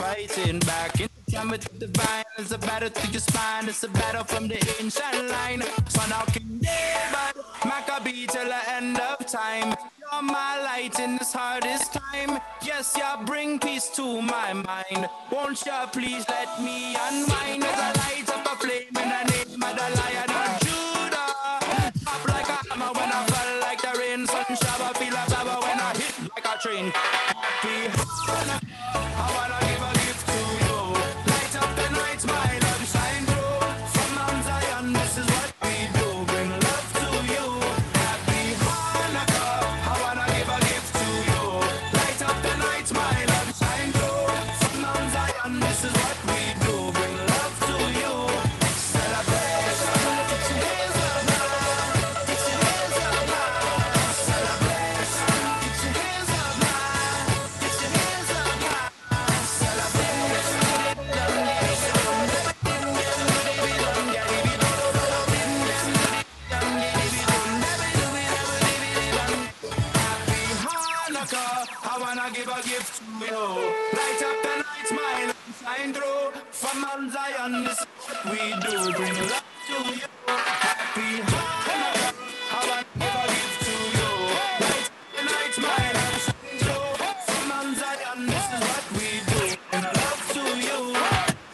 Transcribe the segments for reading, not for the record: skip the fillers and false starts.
fighting back. In the time with the divine, it's a battle through your spine. It's a battle from the ancient line. Son of King David, Maccabee till the end of time. You're my light in this hardest time. Yes, you bring peace to my mind. Won't you please let me unwind? As I light up a flame in the name of the Lion of Judah. Pop like a hammer when I fall like the rain. Sun shower, feel a flower when I hit like a train. Happy Hanukkah, I wanna give a gift to you. Light up the night, my love shine through. From Mount Zion, this is what we do. Bring love to you. Happy Hanukkah, I wanna give a gift to you. Light up the night, my love shine through. From Mount Zion, this is what we do. Bring love to you. Celebration, get your hands up now. Get your hands up now. Celebration, get your hands up now. Get your hands up now. Celebration. Happy Hanukkah, I wanna give a gift to you. Light up the night, my love shine through. From Mount Zion, this is what we do. Bring love to you. Happy Hanukkah, I wanna give a gift to you. Light up the night, my love shine through. From Mount Zion, this is what we do. Bring love to you.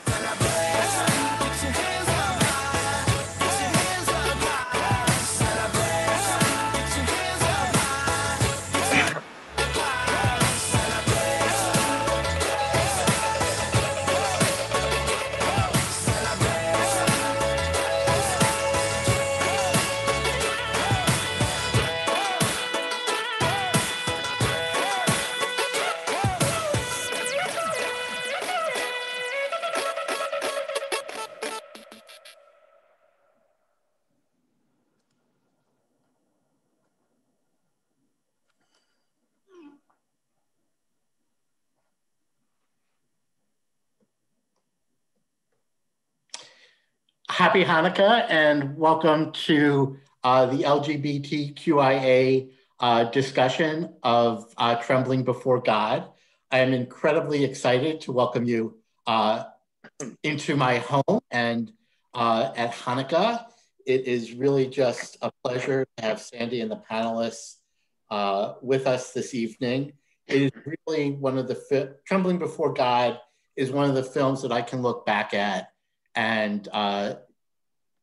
Celebration, put your hands up high. Put your hands up high. Celebration, put your hands up high. Put your hands up high. Celebration. Happy Hanukkah and welcome to the LGBTQIA discussion of Trembling Before God. I am incredibly excited to welcome you into my home and at Hanukkah. It is really just a pleasure to have Sandi and the panelists with us this evening. It is really one of the, Trembling Before God is one of the films that I can look back at and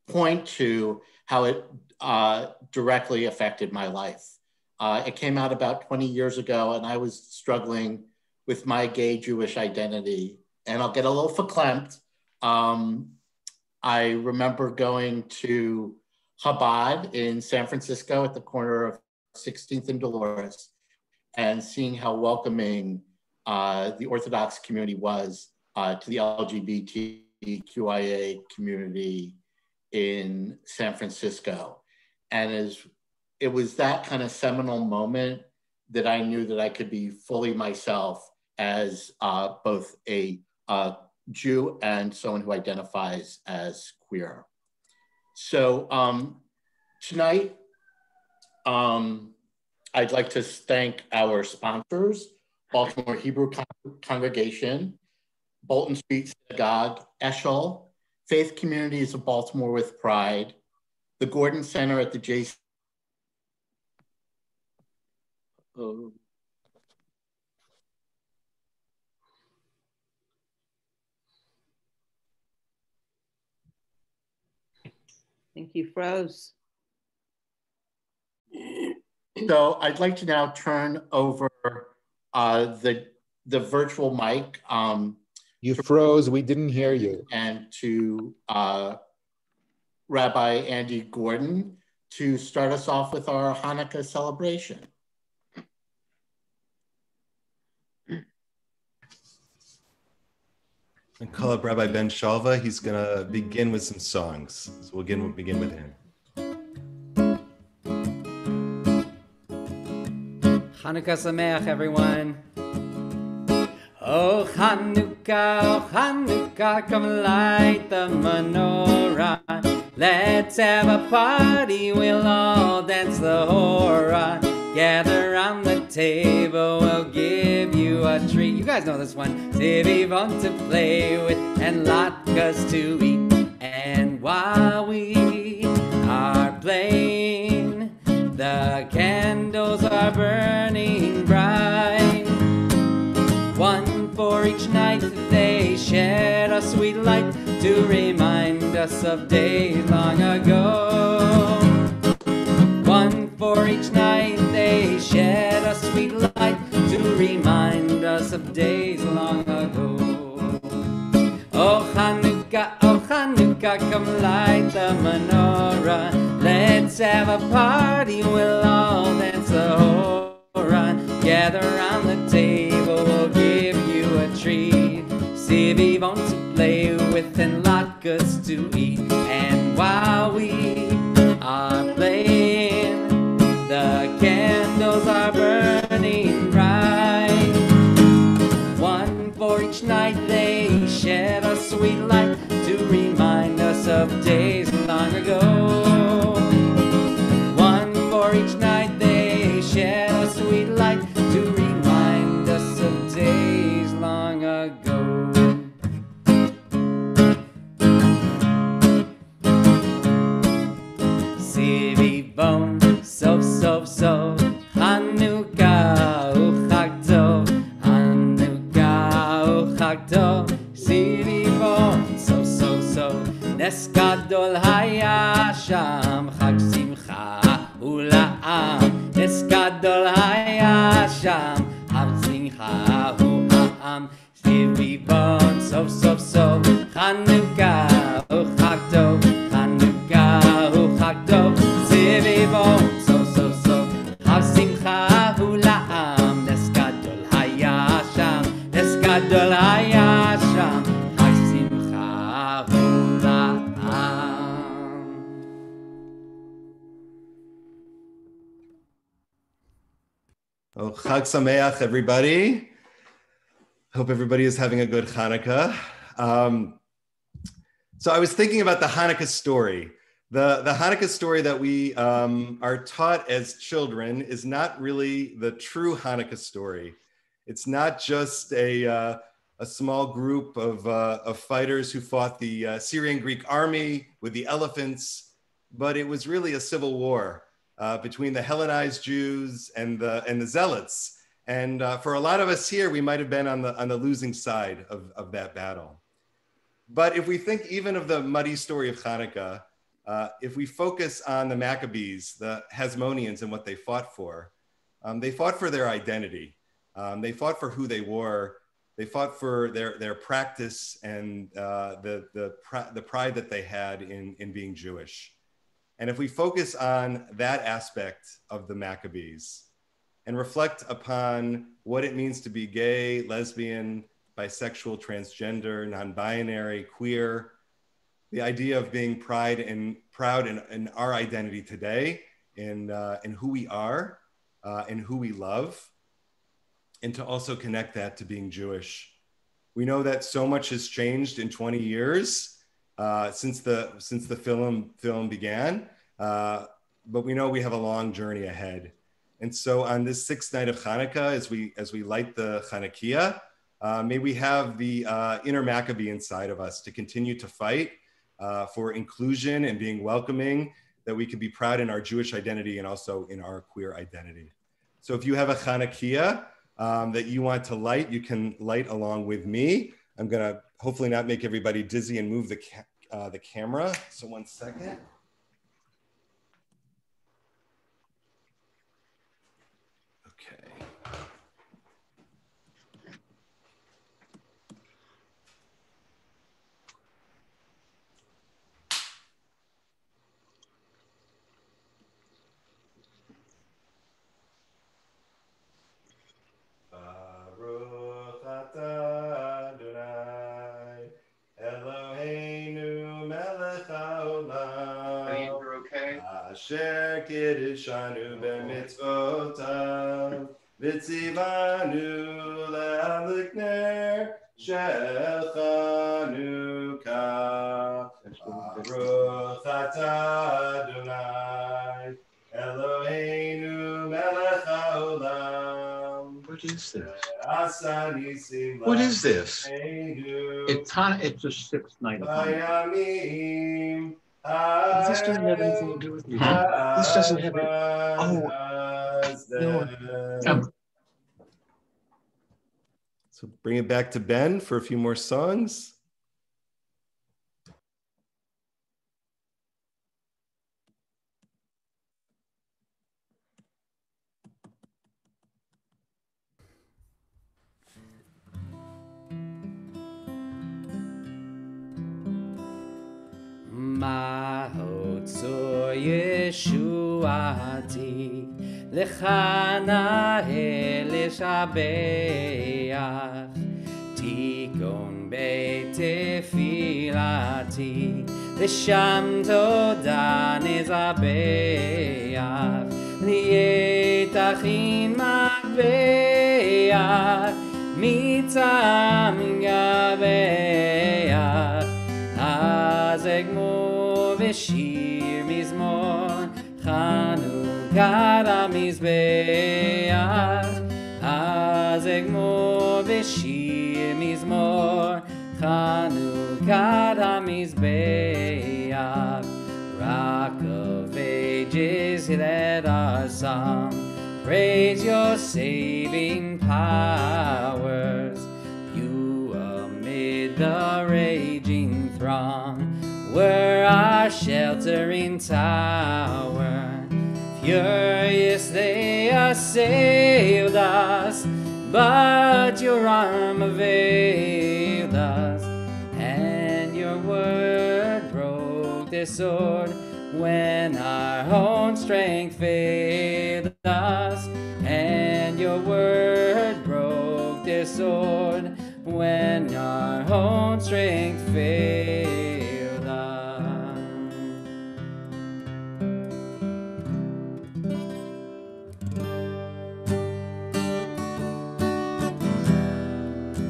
point to how it directly affected my life. It came out about 20 years ago and I was struggling with my gay Jewish identity. And I'll get a little verklempt. I remember going to Chabad in San Francisco at the corner of 16th and Dolores and seeing how welcoming the Orthodox community was to the LGBTQIA community in San Francisco. And it was that kind of seminal moment that I knew that I could be fully myself as both a Jew and someone who identifies as queer. So tonight, I'd like to thank our sponsors, Baltimore Hebrew Congregation, Bolton Street Synagogue, Eshel, Faith Communities of Baltimore with Pride, the Gordon Center at the J. I think you froze. So I'd like to now turn over the virtual mic. You froze, we didn't hear you. And to Rabbi Andy Gordon to start us off with our Hanukkah celebration. And call up Rabbi Ben Shalva. He's gonna begin with some songs. So we'll begin with him. Chanukah Sameach, everyone. Oh Chanukah, come light the menorah. Let's have a party, we'll dance the hora. Gather round the table, we'll give you you a treat. You guys know this one. Sivivon to play with and latkes to eat. And while we are playing, the candles are burning bright. One for each night that they shed a sweet light to remind us of days long ago. One for each night they shed a sweet light to remind us of days long ago. Oh Chanukah, come light the menorah. Let's have a party, we'll all dance a hora. Gather around the table, we'll give you a treat. Sivivon to play with and latkes to eat. And while we are playing, the candles are burning bright. One for each night they shed a sweet light to remind us of days long ago. One for each night they shed a sweet light to remind us of days long ago. Sivivon, so, Chanukah, Chag Tov, Chanukah, Chag Tov, Sivivon, so, Nes Gadol haya sham, Chag Simcha ula'am, Nes Gadol haya sham, Chag Simcha ula'am, Sivivon, so, Chanukah, Chag Tov, Chanukah, Chag Tov, Sivivon, so, Chag Simcha ula'am, Nes Gadol haya sham, Nes Gadol haya sham, Chag Simcha ula'am. Oh, Chag Sameach, everybody. Hope everybody is having a good Hanukkah. So I was thinking about the Hanukkah story. The Hanukkah story that we are taught as children is not really the true Hanukkah story. It's not just a small group of fighters who fought the Syrian Greek army with the elephants, but it was really a civil war between the Hellenized Jews and the Zealots. And for a lot of us here, we might have been on the losing side of that battle. But if we think even of the muddy story of Hanukkah, if we focus on the Maccabees, the Hasmoneans, and what they fought for their identity. They fought for who they were. They fought for their practice and the pride that they had in being Jewish. And if we focus on that aspect of the Maccabees and reflect upon what it means to be gay, lesbian, bisexual, transgender, non-binary, queer, the idea of being proud in our identity today, in who we are, and who we love, and to also connect that to being Jewish. We know that so much has changed in 20 years since the film began, but we know we have a long journey ahead. And so on this sixth night of Hanukkah, as we light the Chanukiah, may we have the inner Maccabee inside of us to continue to fight for inclusion and being welcoming, that we can be proud in our Jewish identity and also in our queer identity. So if you have a Chanukiah that you want to light, you can light along with me. I'm gonna hopefully not make everybody dizzy and move the camera. So 1 second. Okay. Baruch atah Adonai Eloheinu melech haolam. You're okay? Asher kiddushanu b'mitzvotav v'tzivanu le'adlik ner shel Chanukah. Baruch atah Adonai Eloheinu melech haolam. What is this? What is this? It's a sixth night of Hanukkah. This doesn't have anything to do with me. This doesn't have it. Oh, no. So bring it back to Ben for a few more songs. Ma'otzor Yeshuati Lechana Elishabeach Tikon Beit Tefilati Lisham Toda Nizabeach Lietachin Magbeach Mitzam Gabeach Azegmo v'shir mizmor Chanukah HaMizbeach Azegmo v'shir mizmor Chanukah HaMizbeach Rock of Ages, let our song praise your saving powers. You amid the raging throng were our sheltering tower. Furious they assailed us, but your arm availed us, and your word broke the sword when our own strength failed us, and your word broke the sword when our own strength failed us.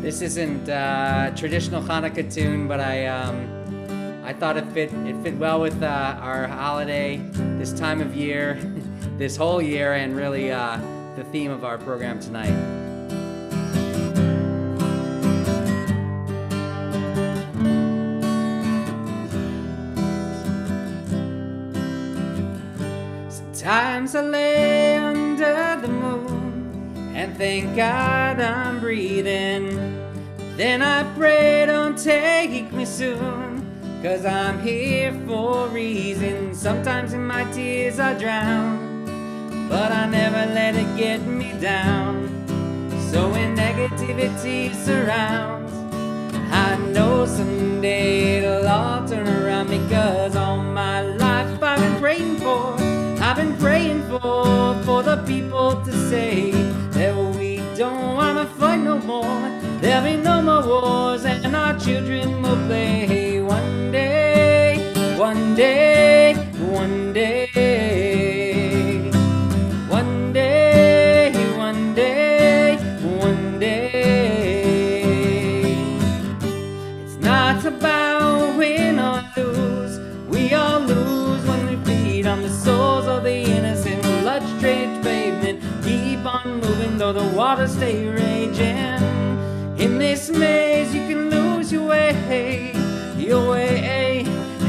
This isn't a traditional Hanukkah tune, but I thought it fit well with our holiday, this time of year, this whole year, and really the theme of our program tonight. Sometimes I lay under the moon and thank God I'm breathing. Then I pray, don't take me soon, 'cause I'm here for a reason. Sometimes in my tears I drown, but I never let it get me down. So when negativity surrounds, I know someday it'll all turn around, because all my life I've been praying for the people to say that we don't wanna fight no more. There'll be no more wars and our children will play. One day, one day, one day, one day, one day, one day. It's not about win or lose. We all lose when we feed on the souls of the innocent. Blood-drenched pavement, keep on moving though the waters stay raging. In this maze you can lose your way,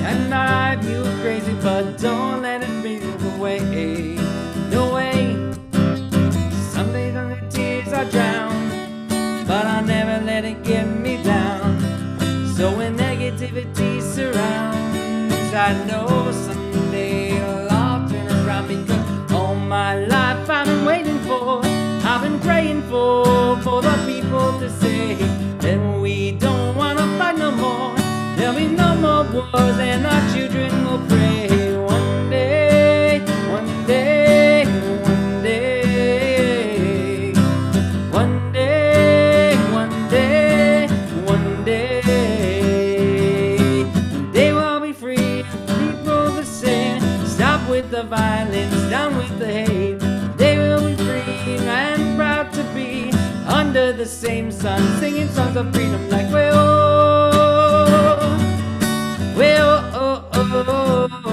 and drive you crazy, but don't let it be the way. No way. Some days on the tears I drown, but I'll never let it get me down. So when negativity surrounds, I know someday it'll all turn around, because all my life I've been waiting for, I've been praying for the people to say that we don't wanna fight no more. There'll be no more wars and our children will pray. One day, one day, one day, one day, one day, one day. They will be free, people to say, stop with the violence, down with the hate. They will be free and proud to be under the same sun, singing songs of freedom like oh, oh, oh, oh, oh, oh.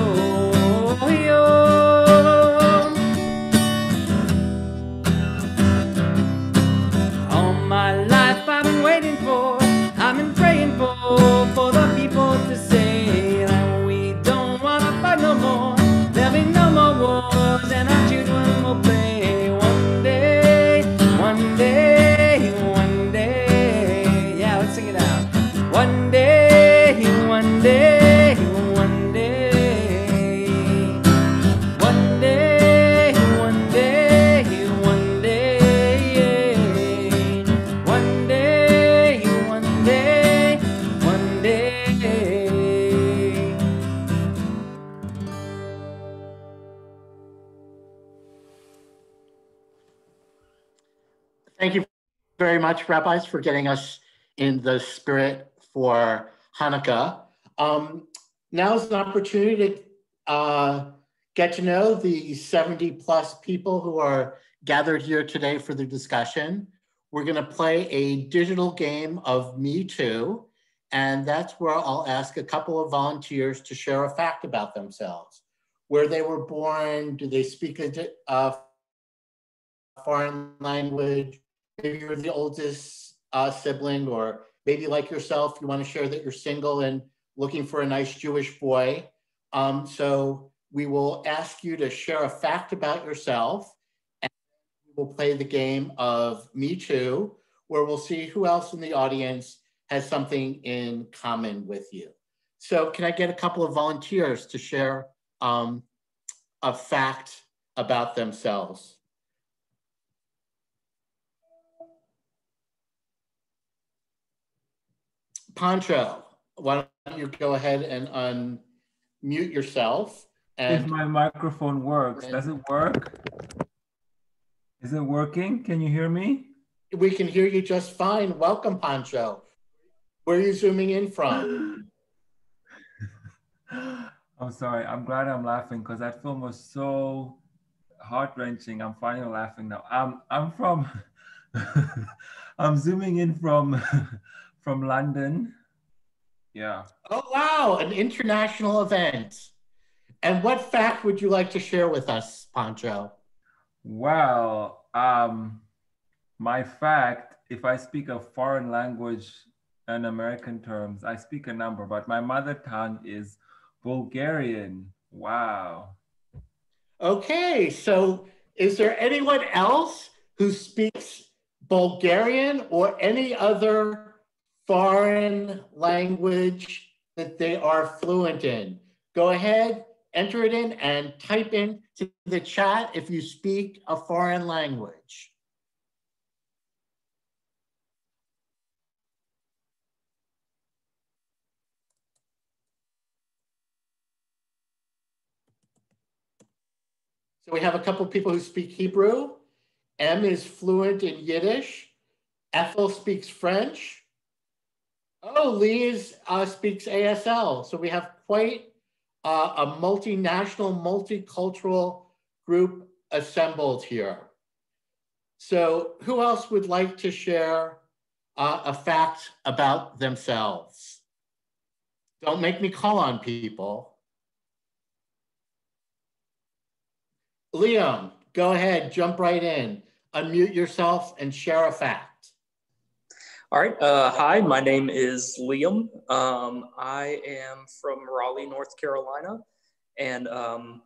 Thank you very much, rabbis, for getting us in the spirit for Hanukkah. Now's an opportunity to get to know the 70 plus people who are gathered here today for the discussion. We're going to play a digital game of Me Too, and that's where I'll ask a couple of volunteers to share a fact about themselves. Where they were born, do they speak a foreign language? Maybe you're the oldest sibling, or maybe like yourself, you want to share that you're single and looking for a nice Jewish boy. So we will ask you to share a fact about yourself, and we'll play the game of Me Too, where we'll see who else in the audience has something in common with you. So can I get a couple of volunteers to share a fact about themselves? Pancho, why don't you go ahead and unmute yourself? And if my microphone works, does it work? Is it working? Can you hear me? We can hear you just fine. Welcome, Pancho. Where are you zooming in from? I'm sorry. I'm glad I'm laughing because that film was so heart-wrenching. I'm finally laughing now. I'm from, I'm zooming in from London. Yeah. Oh, wow, an international event. And what fact would you like to share with us, Pancho? Well, my fact, if I speak a foreign language in American terms, I speak a number, but my mother tongue is Bulgarian. Wow. Okay, so is there anyone else who speaks Bulgarian or any other foreign language that they are fluent in? Go ahead, enter it in, and type in to the chat if you speak a foreign language. So we have a couple of people who speak Hebrew. M is fluent in Yiddish. Ethel speaks French. Oh, Liz speaks ASL. So we have quite a multinational, multicultural group assembled here. So who else would like to share a fact about themselves? Don't make me call on people. Liam, go ahead, jump right in. Unmute yourself and share a fact. All right. Hi, my name is Liam. I am from Raleigh, North Carolina. And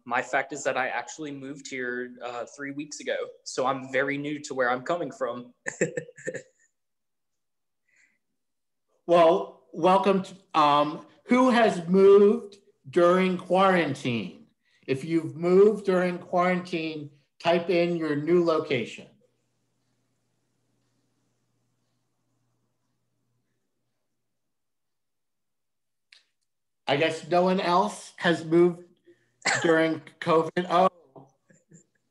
my fact is that I actually moved here 3 weeks ago. So I'm very new to where I'm coming from. Well, welcome to, who has moved during quarantine? If you've moved during quarantine, type in your new location. I guess no one else has moved during COVID. Oh,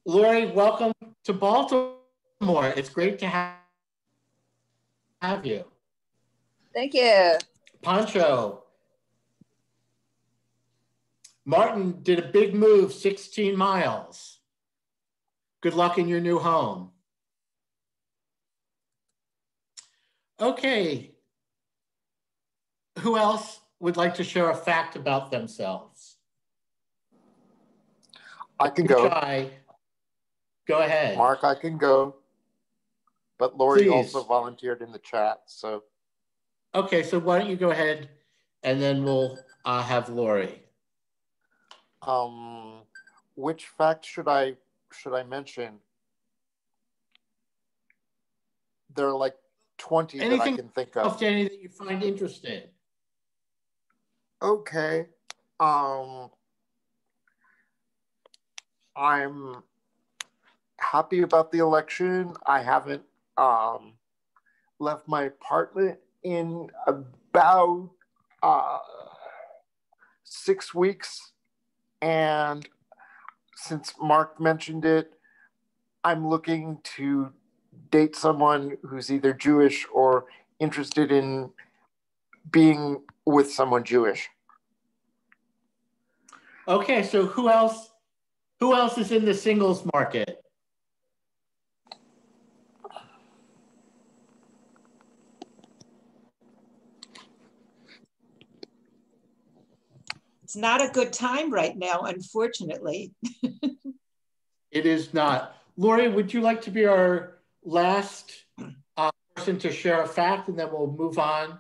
Lori, welcome to Baltimore. It's great to have you. Thank you. Pancho. Martin did a big move, 16 miles. Good luck in your new home. Okay. Who else would like to share a fact about themselves? I can go. Go ahead. Mark, I can go. But Lori Please. also volunteered in the chat, so. Okay, so why don't you go ahead and then we'll have Lori. Which fact should I mention? There are like 20 that I can think of. Anything that you find interesting. Okay. I'm happy about the election. I haven't left my apartment in about 6 weeks. And since Mark mentioned it, I'm looking to date someone who's either Jewish or interested in being with someone Jewish. Okay, so who else is in the singles market? It's not a good time right now, unfortunately. It is not. Lori, would you like to be our last person to share a fact, and then we'll move on?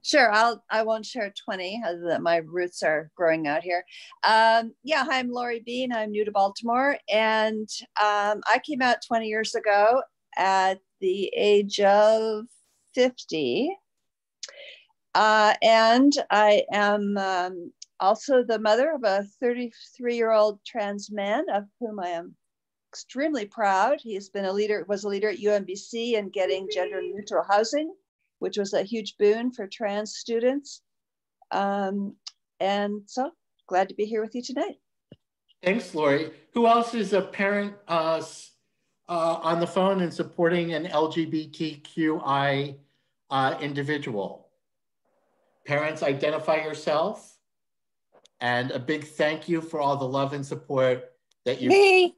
Sure, I won't share 20, other than my roots are growing out here. Yeah, hi, I'm Lori Bean. I'm new to Baltimore, and I came out 20 years ago at the age of 50. And I am also the mother of a 33-year-old trans man, of whom I am extremely proud. He's been was a leader at UMBC in getting gender neutral housing, which was a huge boon for trans students. And so glad to be here with you tonight. Thanks, Lori. Who else is a parent on the phone and supporting an LGBTQI individual? Parents, identify yourself. And a big thank you for all the love and support that you— Me.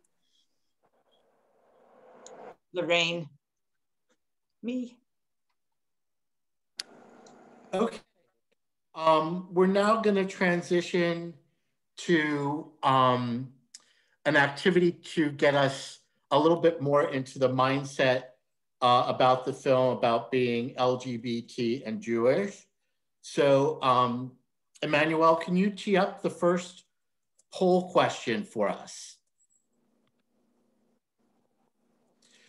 Lorraine. Me. Okay. We're now going to transition to an activity to get us a little bit more into the mindset about the film, about being LGBT and Jewish. So, Emmanuel, can you tee up the first poll question for us?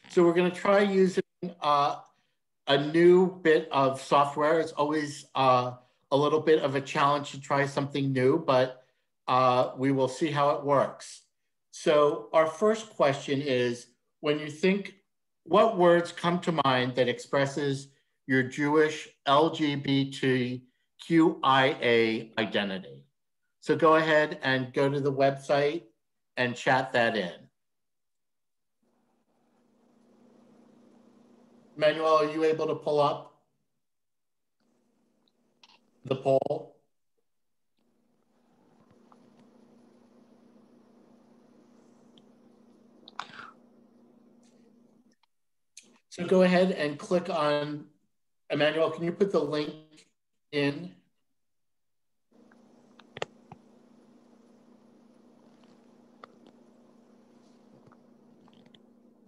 So we're going to try using a new bit of software. It's always a little bit of a challenge to try something new, but we will see how it works. So our first question is, when you think, what words come to mind that expresses your Jewish LGBTQIA identity? So go ahead and go to the website and chat that in. Manuel, are you able to pull up the poll? So go ahead and click on, Emmanuel, can you put the link in?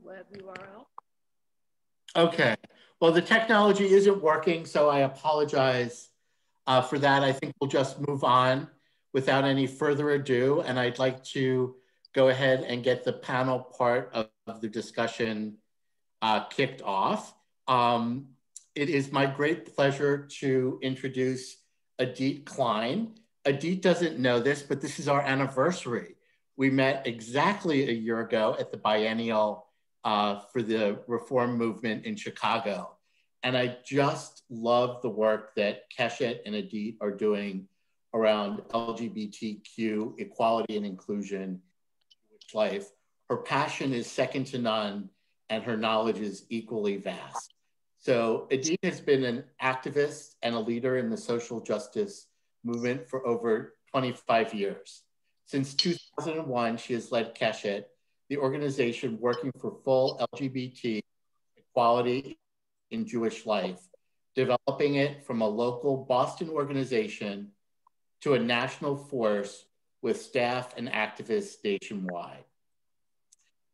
Web URL. Okay, well, the technology isn't working, so I apologize for that. I think we'll just move on without any further ado, and I'd like to go ahead and get the panel part of the discussion kicked off. It is my great pleasure to introduce Idit Klein. Idit doesn't know this, but this is our anniversary. We met exactly a year ago at the biennial for the reform movement in Chicago. And I just love the work that Keshet and Idit are doing around LGBTQ equality and inclusion in life. Her passion is second to none, and her knowledge is equally vast. So Idit has been an activist and a leader in the social justice movement for over 25 years. Since 2001, she has led Keshet, the organization working for full LGBT equality in Jewish life, developing it from a local Boston organization to a national force with staff and activists nationwide.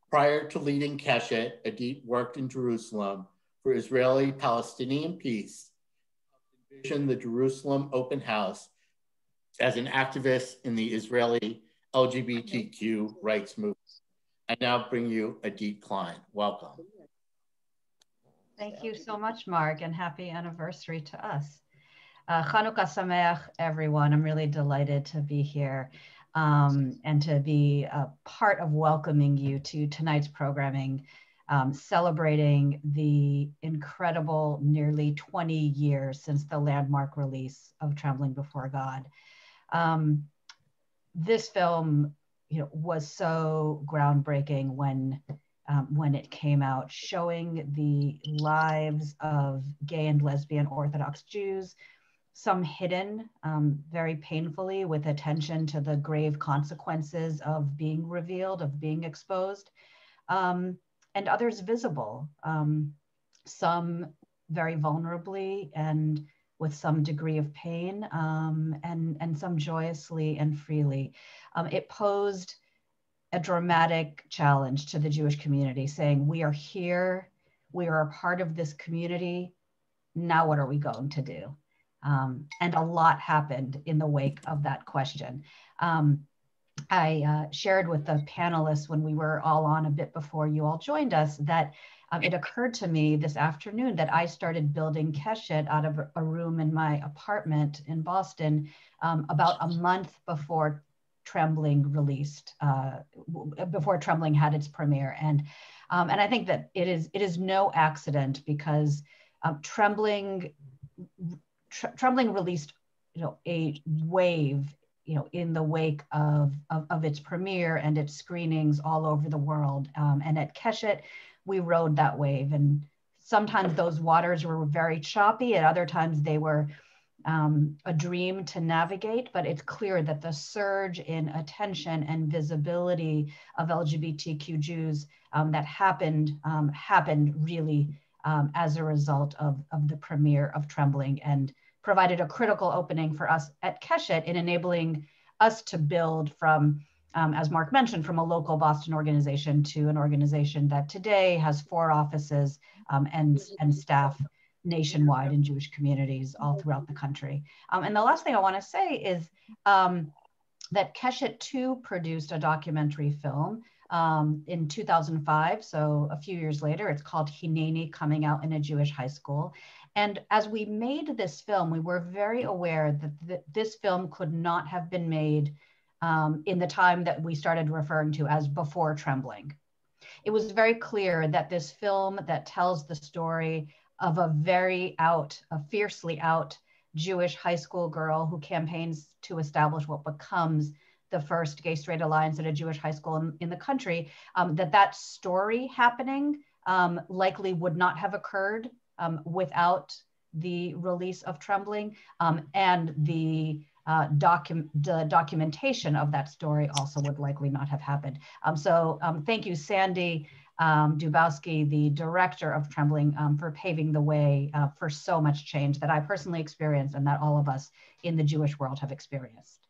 Prior to leading Keshet, Idit worked in Jerusalem for Israeli-Palestinian peace, envisioned the Jerusalem Open House as an activist in the Israeli LGBTQ rights movement. I now bring you Idit Klein. Welcome. Thank you so much, Mark, and happy anniversary to us. Chanukah Sameach, everyone. I'm really delighted to be here and to be a part of welcoming you to tonight's programming, celebrating the incredible nearly 20 years since the landmark release of Trembling Before God. This film, was so groundbreaking when when it came out, showing the lives of gay and lesbian Orthodox Jews, some hidden very painfully with attention to the grave consequences of being revealed, of being exposed, and others visible, some very vulnerably and with some degree of pain, and some joyously and freely. It posed a dramatic challenge to the Jewish community, saying, we are here, we are a part of this community, now what are we going to do? And a lot happened in the wake of that question. I shared with the panelists when we were all on a bit before you all joined us that it occurred to me this afternoon that I started building Keshet out of a room in my apartment in Boston about a month before Trembling released, before Trembling had its premiere. And I think that it is no accident, because Trembling released, a wave, in the wake of its premiere and its screenings all over the world. And at Keshet, we rode that wave. And sometimes those waters were very choppy, at other times they were a dream to navigate, but it's clear that the surge in attention and visibility of LGBTQ Jews that happened really as a result of the premiere of Trembling, and provided a critical opening for us at Keshet in enabling us to build from, as Mark mentioned, from a local Boston organization to an organization that today has 4 offices and staff nationwide in Jewish communities all throughout the country. And the last thing I want to say is that Keshet too produced a documentary film in 2005, so a few years later. It's called Hineni, coming out in a Jewish high school. And as we made this film, we were very aware that this film could not have been made in the time that we started referring to as before Trembling. It was very clear that this film that tells the story of a fiercely out Jewish high school girl who campaigns to establish what becomes the first gay-straight alliance at a Jewish high school in the country, that story happening likely would not have occurred without the release of Trembling, and the documentation of that story also would likely not have happened. So thank you, Sandi DuBowski, the director of Trembling, for paving the way for so much change that I personally experienced and that all of us in the Jewish world have experienced.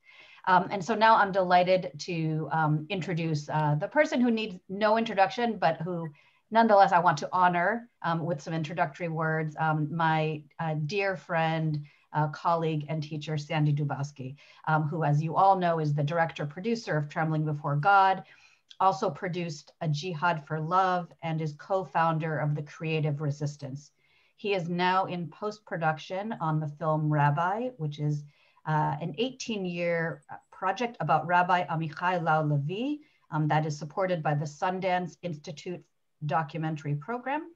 And so now I'm delighted to introduce the person who needs no introduction, but who nonetheless I want to honor with some introductory words, my dear friend, colleague and teacher, Sandi DuBowski, who, as you all know, is the director producer of Trembling Before God, also produced A Jihad for Love, and is co-founder of the Creative Resistance. He is now in post-production on the film Rabbi, which is an 18-year project about Rabbi Amichai Lau-Levi that is supported by the Sundance Institute documentary program.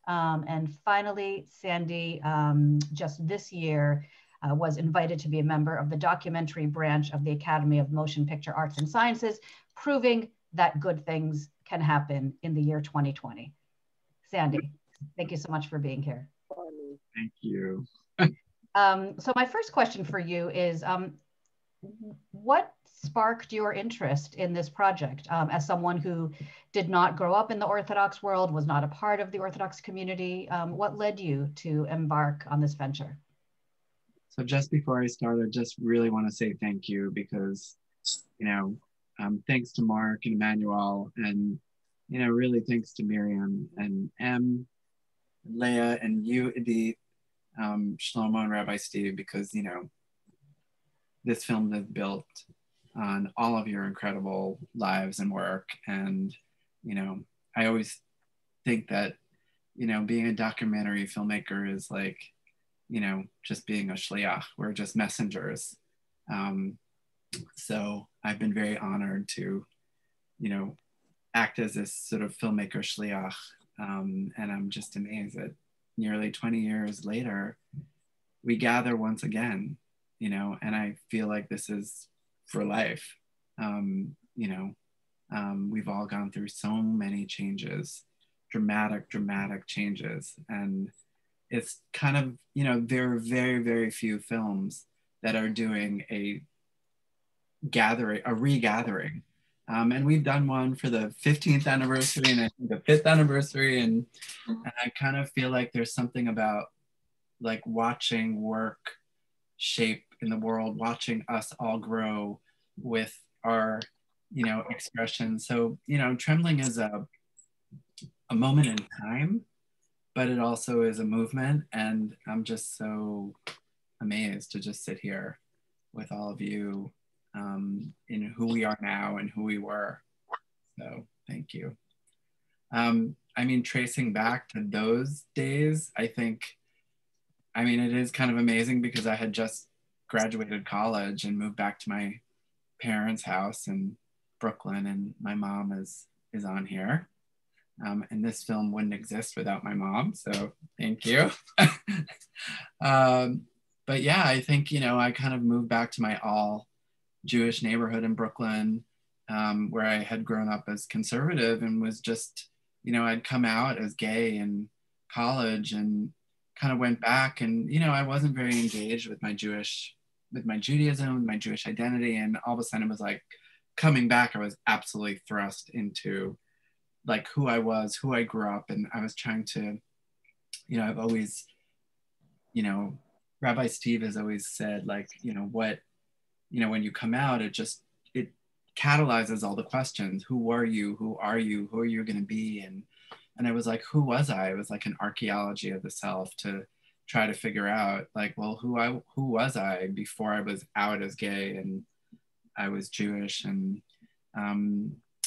And finally, Sandi, just this year, was invited to be a member of the documentary branch of the Academy of Motion Picture Arts and Sciences, proving that good things can happen in the year 2020. Sandi, thank you so much for being here. Thank you. So my first question for you is, what sparked your interest in this project? As someone who did not grow up in the Orthodox world, was not a part of the Orthodox community, what led you to embark on this venture? So just before I start, I just really want to say thank you, because, thanks to Mark and Emmanuel, and, really thanks to Miriam and Em, and Leia, and you, Idit, Shlomo, and Rabbi Steve, because, this film is built on all of your incredible lives and work. And, I always think that, being a documentary filmmaker is like, just being a shliach. We're just messengers. So I've been very honored to, act as this sort of filmmaker shliach. And I'm just amazed that nearly 20 years later, we gather once again, and I feel like this is for life. We've all gone through so many changes, dramatic changes. And it's kind of, you know, there are very, very few films that are doing a regathering. And we've done one for the 15th anniversary and I think the 5th anniversary. And I kind of feel like there's something about like watching work shape in the world, watching us all grow with our, you know, expression. So, you know, Trembling is a moment in time, but it also is a movement. And I'm just so amazed to just sit here with all of you in who we are now and who we were. So thank you. I mean, tracing back to those days, I mean, it is kind of amazing because I had just graduated college and moved back to my parents' house in Brooklyn, and my mom is on here. And this film wouldn't exist without my mom, so thank you. But yeah, I think, you know, I kind of moved back to my all Jewish neighborhood in Brooklyn, where I had grown up as conservative and was just, you know, I'd come out as gay in college and kind of went back, and, you know, I wasn't very engaged with my Judaism, with my Jewish identity. And all of a sudden it was like coming back, I was absolutely thrust into like who I was, who I grew up. And I was trying to, you know, I've always, you know, Rabbi Steve has always said, like, you know, what, you know, when you come out, it catalyzes all the questions. Who are you? Who are you? Who are you going to be? And I was like, who was I? It was like an archaeology of the self to try to figure out, like, well, who was I before I was out as gay and I was Jewish, and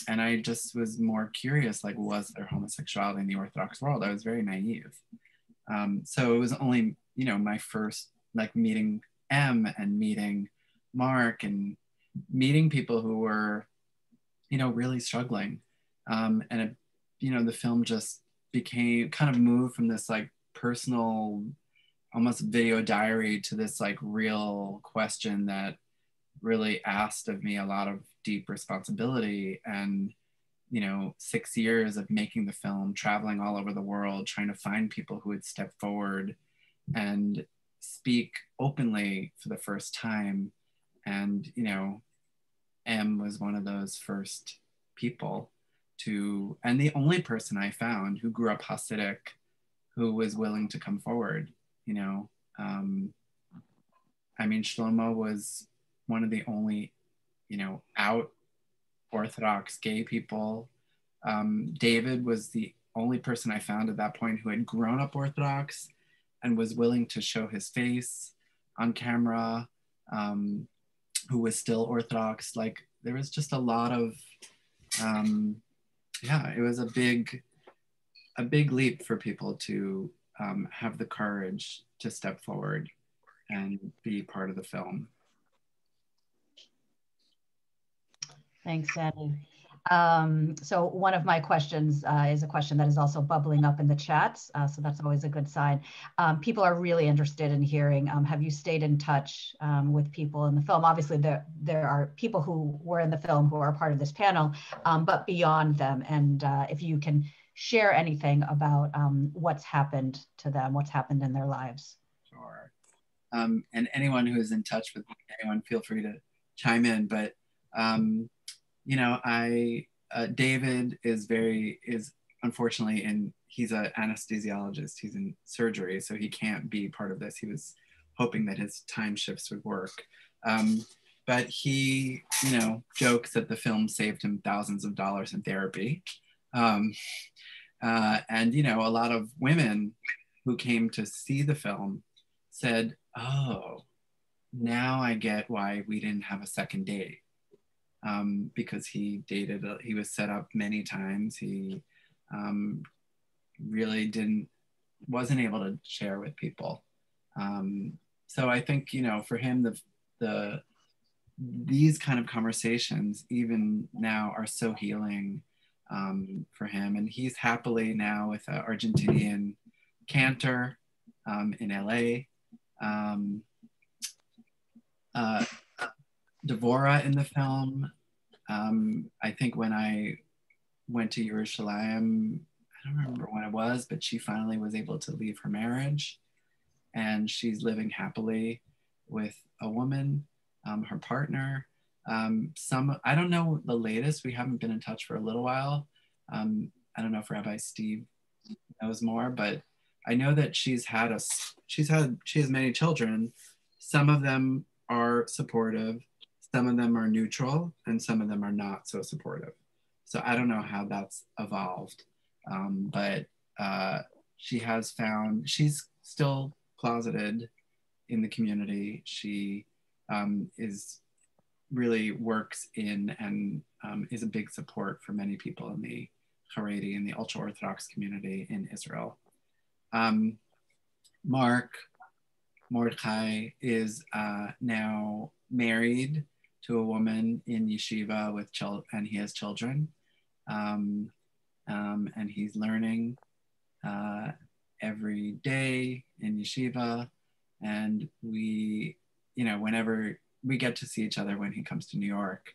I just was more curious, like, was there homosexuality in the Orthodox world? I was very naive. So it was only, you know, my first, like, meeting M and meeting Mark and meeting people who were, you know, really struggling. And it, you know, the film just kind of moved from this like personal, almost video diary to this like real question that really asked of me a lot of deep responsibility. And, you know, 6 years of making the film, traveling all over the world, trying to find people who would step forward and speak openly for the first time. And, you know, M was one of those first people to, and the only person I found who grew up Hasidic, who was willing to come forward, you know. I mean, Shlomo was one of the only, you know, out Orthodox gay people. David was the only person I found at that point who had grown up Orthodox and was willing to show his face on camera, who was still Orthodox. Like, there was just a lot of, yeah, it was a big leap for people to have the courage to step forward and be part of the film. Thanks, Sandi. So one of my questions is a question that is also bubbling up in the chats, so that's always a good sign. People are really interested in hearing, have you stayed in touch with people in the film? Obviously, there are people who were in the film who are part of this panel, but beyond them, and if you can share anything about what's happened to them, what's happened in their lives. Sure. And anyone who is in touch with anyone, feel free to chime in, but you know, David is unfortunately he's an anesthesiologist, he's in surgery, so he can't be part of this. He was hoping that his time shifts would work. But he, you know, jokes that the film saved him thousands of dollars in therapy. And, you know, a lot of women who came to see the film said, oh, now I get why we didn't have a second date. Because he was set up many times. He really wasn't able to share with people. So I think, you know, for him, these kind of conversations even now are so healing for him. And he's happily now with an Argentinian cantor in LA. Devorah in the film I think when I went to Jerusalem, I don't remember when it was, but she finally was able to leave her marriage, and she's living happily with a woman, her partner. I don't know the latest. We haven't been in touch for a little while. I don't know if Rabbi Steve knows more, but I know that she has many children. Some of them are supportive, some of them are neutral, and some of them are not so supportive. So I don't know how that's evolved, but she's still closeted in the community. She really works in and is a big support for many people in the Haredi and the ultra-Orthodox community in Israel. Mark Mordechai is now married to a woman in yeshiva with and he has children. And he's learning every day in yeshiva. And we, whenever we get to see each other when he comes to New York.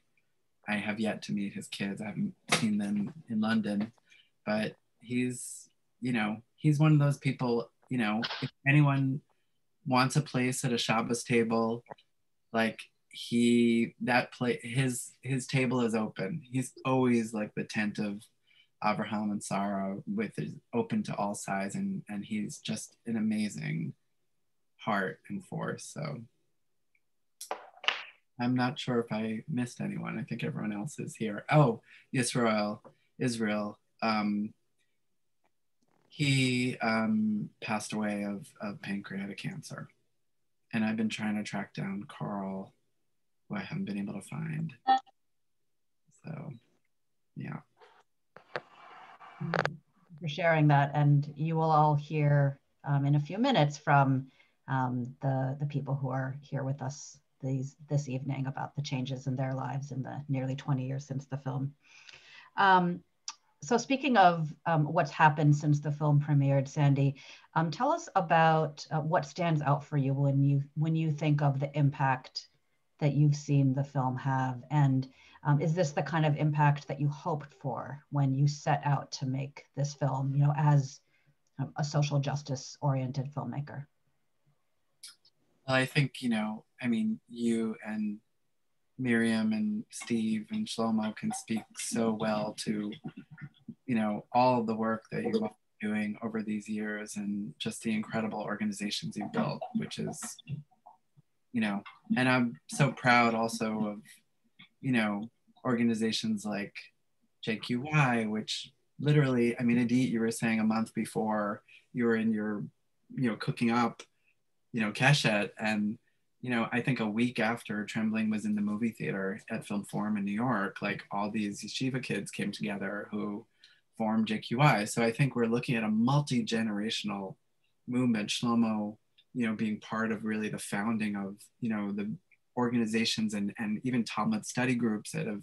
I have yet to meet his kids. I haven't seen them in London, but he's one of those people, if anyone wants a place at a Shabbos table, like his table is open. He's always like the tent of Abraham and Sarah, open to all sides, and he's just an amazing heart and force. So I'm not sure if I missed anyone. I think everyone else is here. Oh, Israel. He passed away of pancreatic cancer. And I've been trying to track down Carl, who I haven't been able to find. So, yeah. For sharing that. And you will all hear in a few minutes from the people who are here with us this evening about the changes in their lives in the nearly 20 years since the film. So speaking of what's happened since the film premiered, Sandi, tell us about what stands out for you when you think of the impact that you've seen the film have, and is this the kind of impact that you hoped for when you set out to make this film, as a social justice oriented filmmaker? Well, I think, you and Miriam and Steve and Shlomo can speak so well to, all of the work that you've been doing over these years and just the incredible organizations you've built, which is, and I'm so proud also of, organizations like JQY, which literally, Idit, you were saying a month before you were in your, cooking up, Keshet, and I think a week after Trembling was in the movie theater at Film Forum in New York, like all these yeshiva kids came together who formed JQI. So I think we're looking at a multi-generational movement. Shlomo, being part of really the founding of, the organizations and even Talmud study groups that have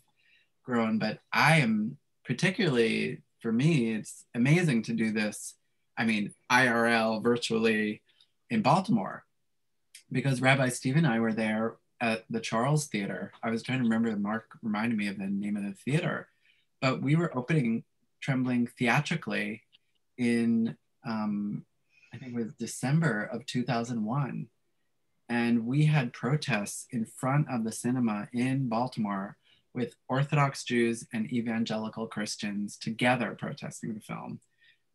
grown. But I am particularly, for me, it's amazing to do this, IRL virtually in Baltimore, because Rabbi Steve and I were there at the Charles Theater. I was trying to remember, Mark reminded me of the name of the theater, but we were opening Trembling theatrically in, I think it was December of 2001. And we had protests in front of the cinema in Baltimore with Orthodox Jews and evangelical Christians together protesting the film,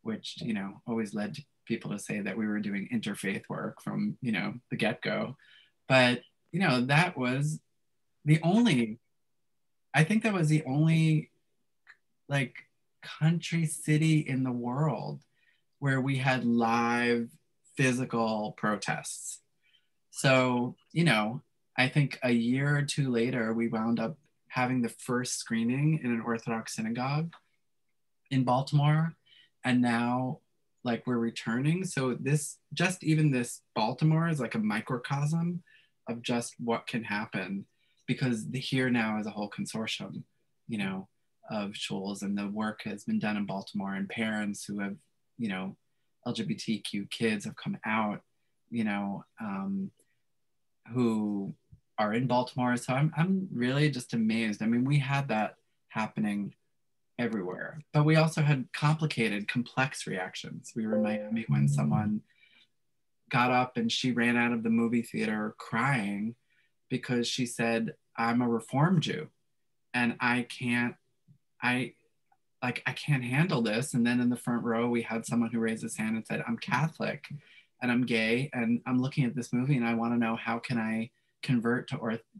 which, always led to people to say that we were doing interfaith work from, the get-go. But, that was the only, I think that was the only country city in the world where we had live physical protests. So, I think a year or two later, we wound up having the first screening in an Orthodox synagogue in Baltimore. And now we're returning. So even this Baltimore is like a microcosm of just what can happen, because here now is a whole consortium, of shuls, and the work has been done in Baltimore, and parents who have, LGBTQ kids have come out, who are in Baltimore. So I'm really just amazed. I mean, we had that happening everywhere, but we also had complicated, complex reactions. We were in Miami when someone got up and she ran out of the movie theater crying because she said, I'm a Reform Jew and I can't handle this. And then in the front row, we had someone who raised his hand and said, I'm Catholic and I'm gay and I'm looking at this movie and I want to know how can I convert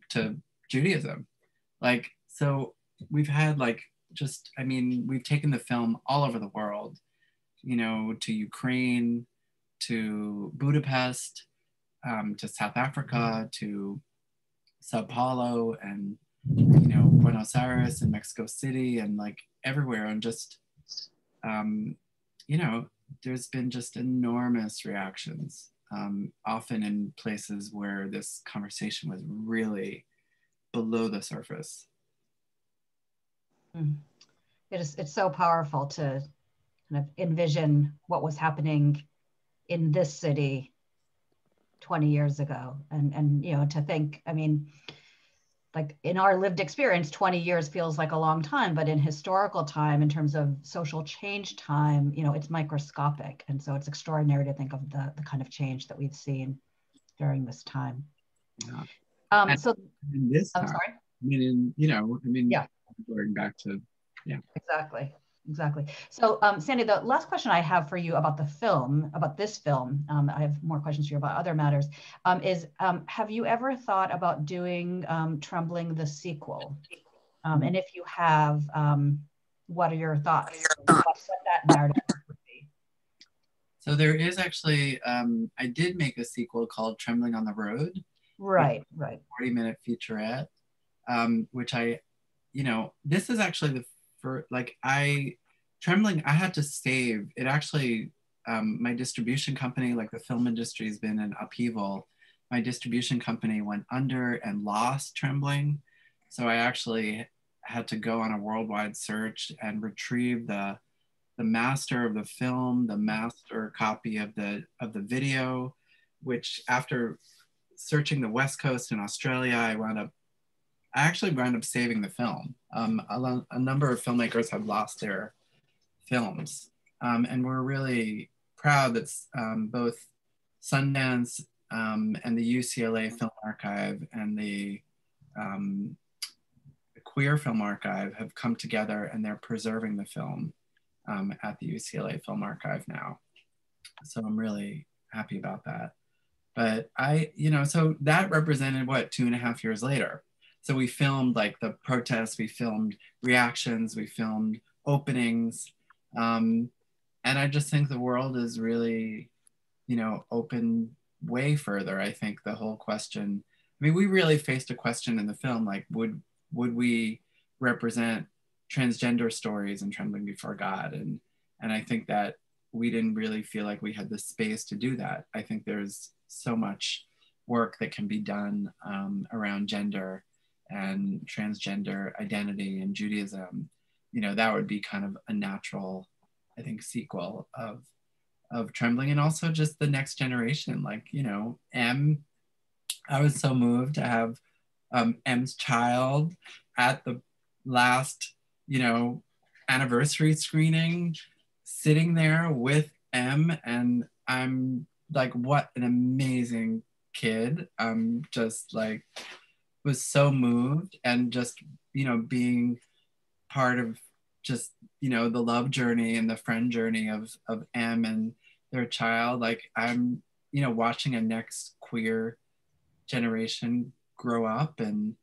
to Judaism. Like, so we've had we've taken the film all over the world, to Ukraine, to Budapest, to South Africa, to Sao Paulo, and Buenos Aires and Mexico City, and like everywhere, and just there's been just enormous reactions, often in places where this conversation was really below the surface. It's so powerful to kind of envision what was happening in this city 20 years ago, and to think, I mean, like in our lived experience, 20 years feels like a long time, but in historical time, in terms of social change time, it's microscopic. And so it's extraordinary to think of the kind of change that we've seen during this time. Yeah. So in this time, I'm sorry. Yeah. Going back to, yeah. Exactly. So Sandi, the last question I have for you about this film, I have more questions for you about other matters, is have you ever thought about doing Trembling the sequel? And if you have, what are your thoughts about what that narrative would be? So there is actually, I did make a sequel called Trembling on the Road. Right. 40-minute featurette, which this is actually Trembling, I had to save it. Actually, my distribution company, like the film industry has been in upheaval. My distribution company went under and lost Trembling. So I actually had to go on a worldwide search and retrieve the master of the film, the master copy of the video, which after searching the West Coast in Australia, I actually wound up saving the film. A number of filmmakers have lost their films. And we're really proud that both Sundance and the UCLA Film Archive and the Queer Film Archive have come together and they're preserving the film at the UCLA Film Archive now. So I'm really happy about that. But so that represented what, 2.5 years later. So we filmed like the protests, we filmed reactions, we filmed openings. And I just think the world is really, open way further. I think the whole question, I mean, we really faced a question in the film, like would we represent transgender stories in Trembling Before God? And I think that we didn't really feel like we had the space to do that. I think there's so much work that can be done around gender and transgender identity and Judaism. That would be kind of a natural, I think, sequel of Trembling, and also just the next generation. Like, M, I was so moved to have M's child at the last, anniversary screening, sitting there with M, and I'm like, what an amazing kid. I'm just like, was so moved, and just, being part of just, the love journey and the friend journey of M and their child. Like I'm, watching a next queer generation grow up and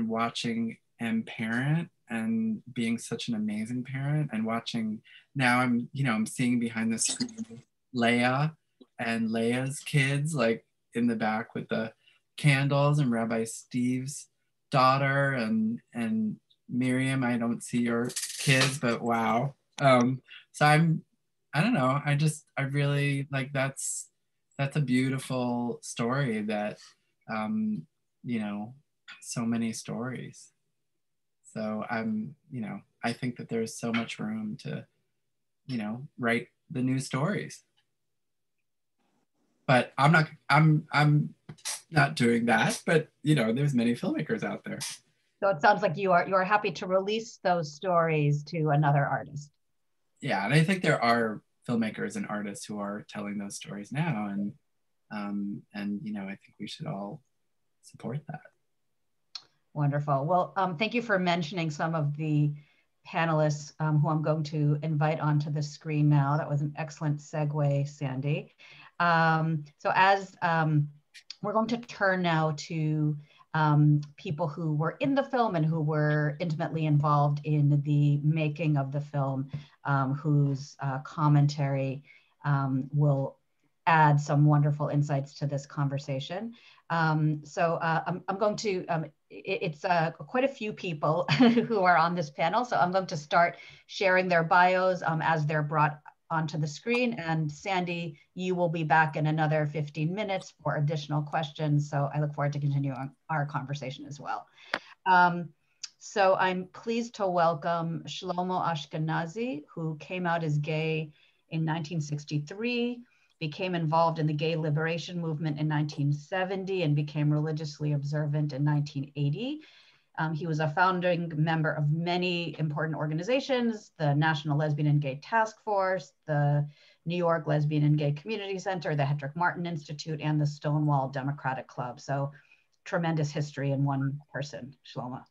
watching M parent and being such an amazing parent, and watching now I'm seeing behind the screen Leia and Leia's kids, like in the back with the candles, and Rabbi Steve's daughter, and Miriam. I don't see your kids, but wow. So I don't know. I really like, that's a beautiful story that, so many stories. So I think that there's so much room to, write the new stories. But I'm not doing that, but there's many filmmakers out there. So it sounds like you are happy to release those stories to another artist. Yeah, and I think there are filmmakers and artists who are telling those stories now, and I think we should all support that. Wonderful. Well, thank you for mentioning some of the panelists who I'm going to invite onto the screen now. That was an excellent segue, Sandi. So as we're going to turn now to people who were in the film and who were intimately involved in the making of the film, whose commentary will add some wonderful insights to this conversation. So I'm going to, it's quite a few people who are on this panel. So I'm going to start sharing their bios as they're brought onto the screen. And Sandi, you will be back in another 15 minutes for additional questions. So I look forward to continuing our conversation as well. So I'm pleased to welcome Shlomo Ashkenazi, who came out as gay in 1963, became involved in the gay liberation movement in 1970, and became religiously observant in 1980. He was a founding member of many important organizations, the National Lesbian and Gay Task Force, the New York Lesbian and Gay Community Center, the Hedrick Martin Institute, and the Stonewall Democratic Club. So tremendous history in one person, Shlomo.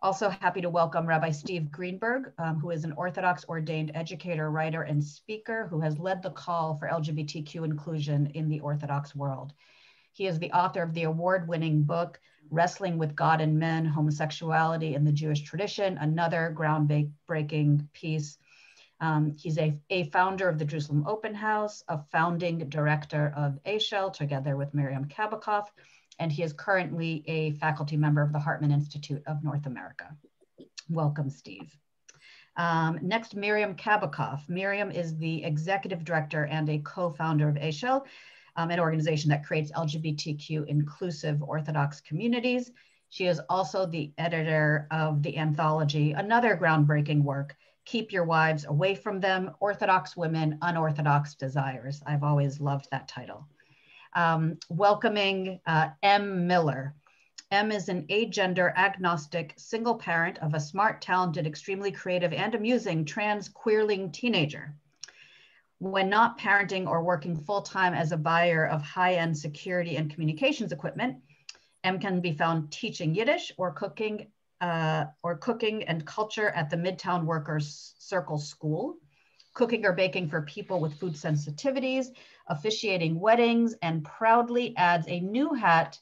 Also happy to welcome Rabbi Steve Greenberg, who is an Orthodox ordained educator, writer, and speaker who has led the call for LGBTQ inclusion in the Orthodox world. He is the author of the award-winning book, Wrestling with God and Men, Homosexuality in the Jewish Tradition, another groundbreaking piece. He's a founder of the Jerusalem Open House, a founding director of ASHEL, together with Miriam Kabakoff, and he is currently a faculty member of the Hartman Institute of North America. Welcome, Steve. Next, Miriam Kabakoff. Miriam is the executive director and a co-founder of ASHEL, an organization that creates LGBTQ inclusive Orthodox communities. She is also the editor of the anthology, another groundbreaking work, Keep Your Wives Away from Them, Orthodox Women, Unorthodox Desires. I've always loved that title. Welcoming M. Miller. M is an agender agnostic single parent of a smart, talented, extremely creative and amusing trans queerling teenager. When not parenting or working full-time as a buyer of high-end security and communications equipment, M can be found teaching Yiddish or cooking and culture at the Midtown Workers Circle School, cooking or baking for people with food sensitivities, officiating weddings, and proudly adds a new hat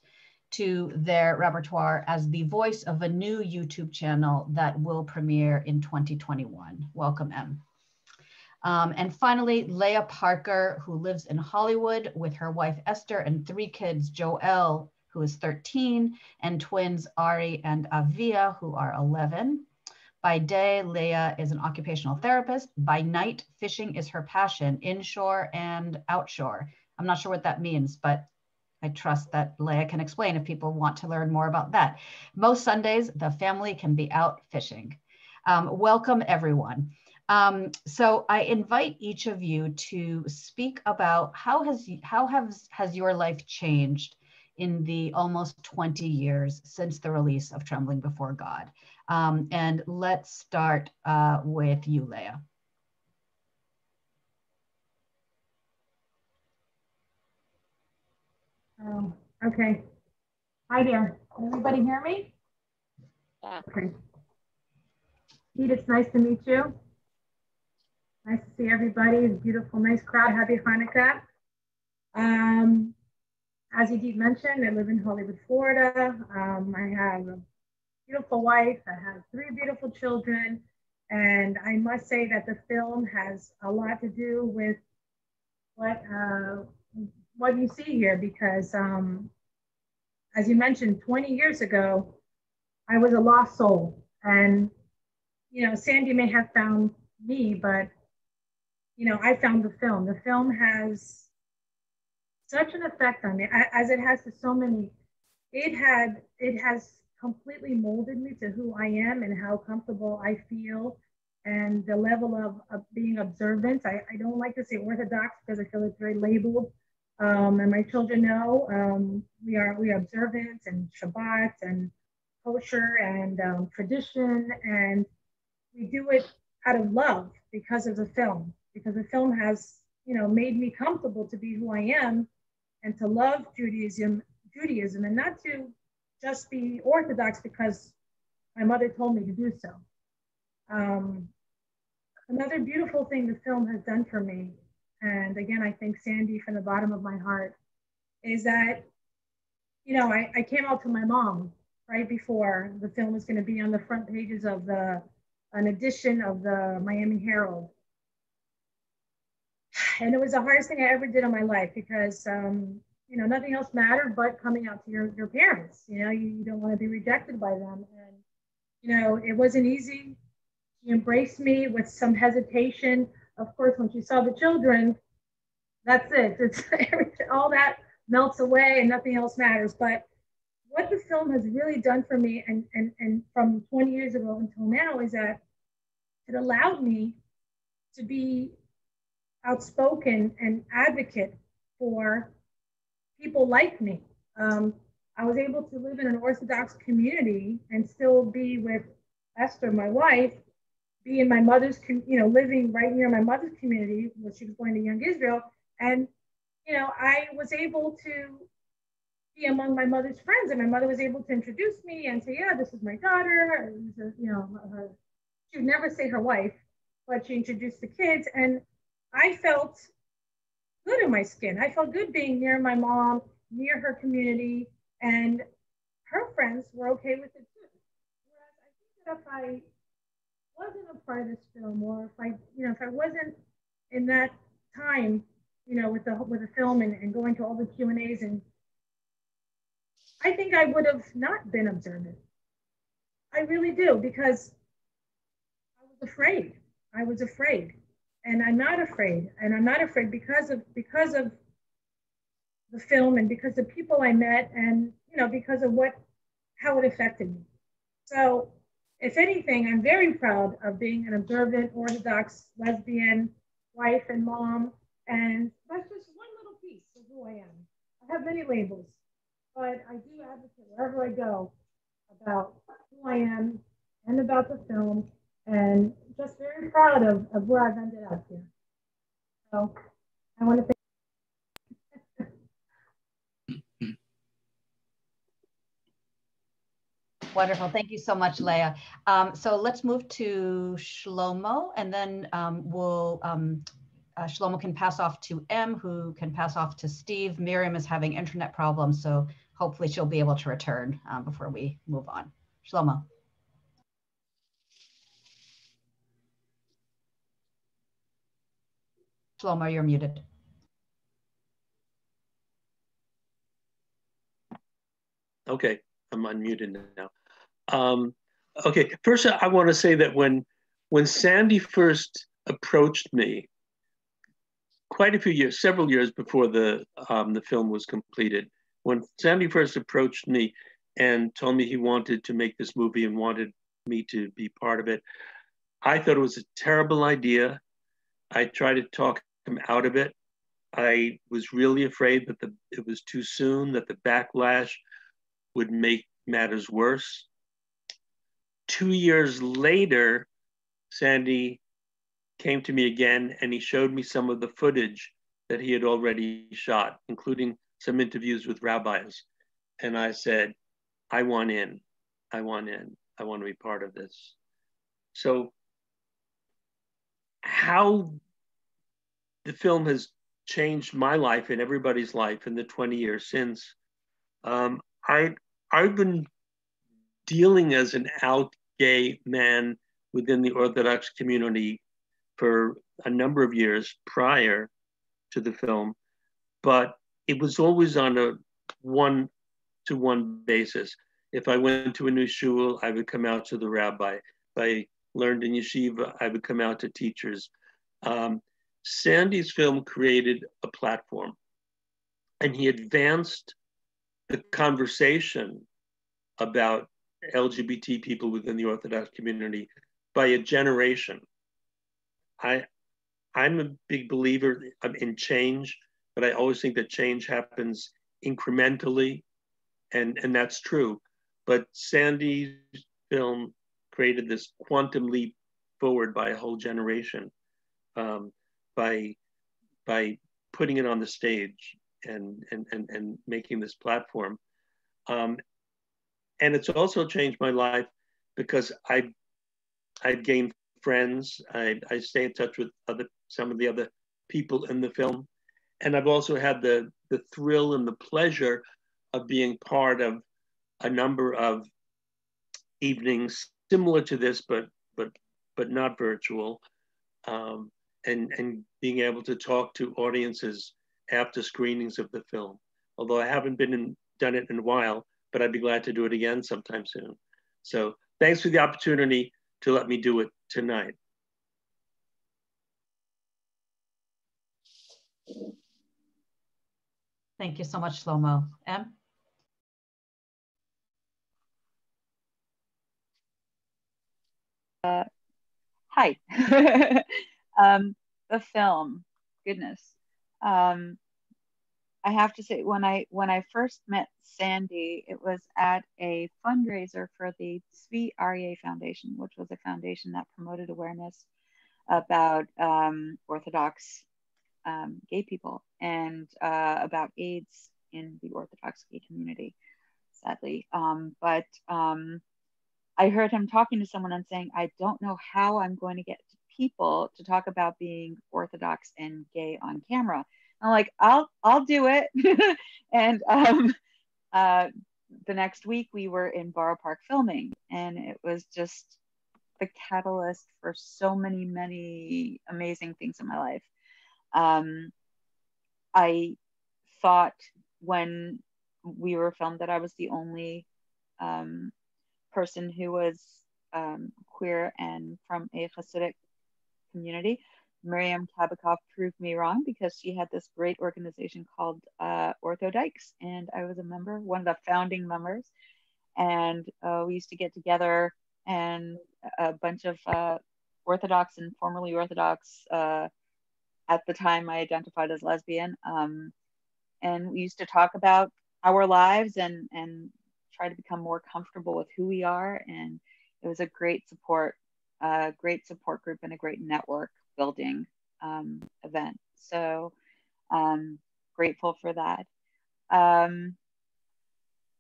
to their repertoire as the voice of a new YouTube channel that will premiere in 2021. Welcome, M. And finally, Leia Parker, who lives in Hollywood with her wife Esther and 3 kids, Joelle, who is 13, and twins Ari and Avia, who are 11. By day, Leia is an occupational therapist. By night, fishing is her passion, inshore and outshore. I'm not sure what that means, but I trust that Leia can explain if people want to learn more about that. Most Sundays, the family can be out fishing. Welcome, everyone. So I invite each of you to speak about how has your life changed in the almost 20 years since the release of Trembling Before God. And let's start with you, Leia. Oh, okay. Hi there. Can everybody hear me? Yeah. Okay. Pete, it's nice to meet you. Nice to see everybody. It's a beautiful, nice crowd. Happy Hanukkah. As Idit mentioned, I live in Hollywood, Florida. I have a beautiful wife. I have 3 beautiful children. And I must say that the film has a lot to do with what you see here, because as you mentioned, 20 years ago, I was a lost soul. And, Sandi may have found me, but, I found the film. The film has such an effect on me, as it has to so many. It has completely molded me to who I am and how comfortable I feel, and the level of being observant. I don't like to say orthodox because I feel it's very labeled, And my children know we are observant and Shabbat and kosher and tradition, and we do it out of love because of the film, because the film has, you know, made me comfortable to be who I am and to love Judaism, and not to just be Orthodox because my mother told me to do so. Another beautiful thing the film has done for me, and again, I thank Sandi from the bottom of my heart, is that, you know, I came out to my mom right before the film was going to be on the front pages of an edition of the Miami Herald. And it was the hardest thing I ever did in my life because, you know, nothing else mattered but coming out to your parents. You know, you don't want to be rejected by them. And, you know, it wasn't easy. She embraced me with some hesitation. Of course, when she saw the children, that's it. It's all that melts away and nothing else matters. But what the film has really done for me, and from 20 years ago until now, is that it allowed me to be outspoken and advocate for people like me. I was able to live in an Orthodox community and still be with Esther, my wife, be in my mother's, you know, living right near my mother's community where she was going to Young Israel. And, you know, I was able to be among my mother's friends, and my mother was able to introduce me and say, yeah, this is my daughter. You know, she would never say her wife, but she introduced the kids. And I felt good in my skin. I felt good being near my mom, near her community, and her friends were okay with it too. Whereas I think that if I wasn't a part of this film, or if I, you know, if I wasn't in that time, you know, with the film and going to all the Q&As, and I think I would have not been observant. I really do, because I was afraid. I was afraid. And I'm not afraid. And I'm not afraid because of the film, and because of people I met, and, you know, because of how it affected me. So if anything, I'm very proud of being an observant, Orthodox, lesbian, wife and mom. And that's just one little piece of who I am. I have many labels, but I do advocate wherever I go about who I am and about the film, and just very proud of where I've ended up here. So I want to thank. Wonderful. Thank you so much, Leia. So let's move to Shlomo, and then Shlomo can pass off to M, who can pass off to Steve. Miriam is having internet problems, so hopefully she'll be able to return before we move on. Shlomo. Shlomo, you're muted. Okay, I'm unmuted now. Okay, first I want to say that when Sandi first approached me, quite a few years, several years before the film was completed, when Sandi first approached me and told me he wanted to make this movie and wanted me to be part of it, I thought it was a terrible idea. I tried to talk him out of it. I was really afraid that it was too soon, that the backlash would make matters worse. 2 years later, Sandi came to me again, and he showed me some of the footage that he had already shot, including some interviews with rabbis. And I said, I want in. I want in. I want to be part of this. So how the film has changed my life and everybody's life in the 20 years since, I've been dealing as an out gay man within the Orthodox community for a number of years prior to the film, but it was always on a one-to-one basis. If I went to a new shul, I would come out to the rabbi. If I learned in yeshiva, I would come out to teachers. Sandi's film created a platform, and he advanced the conversation about LGBT people within the Orthodox community by a generation. I'm a big believer in change. but I always think that change happens incrementally, and that's true. But Sandy's film created this quantum leap forward by a whole generation, by putting it on the stage and making this platform. And it's also changed my life because I've gained friends. I stay in touch with some of the other people in the film. And I've also had the thrill and the pleasure of being part of a number of evenings similar to this, but not virtual, and being able to talk to audiences after screenings of the film. Although I haven't done it in a while, but I'd be glad to do it again sometime soon. So thanks for the opportunity to let me do it tonight. Thank you so much, Shlomo. Em? Hi. The film, goodness. I have to say, when I first met Sandy, it was at a fundraiser for the Tzvi Aryeh Foundation, which was a foundation that promoted awareness about Orthodox gay people and about AIDS in the Orthodox gay community, sadly. But I heard him talking to someone and saying, I don't know how I'm going to get people to talk about being Orthodox and gay on camera. I'm like, I'll do it. And the next week we were in Borough Park filming, and it was just the catalyst for so many amazing things in my life. I thought when we were filmed that I was the only person who was queer and from a Hasidic community. Miriam Kabakov proved me wrong because she had this great organization called Orthodykes, and I was a member, one of the founding members. And we used to get together, and a bunch of Orthodox and formerly Orthodox, at the time I identified as lesbian, and we used to talk about our lives and try to become more comfortable with who we are. And it was a great support group and a great network building event. So grateful for that.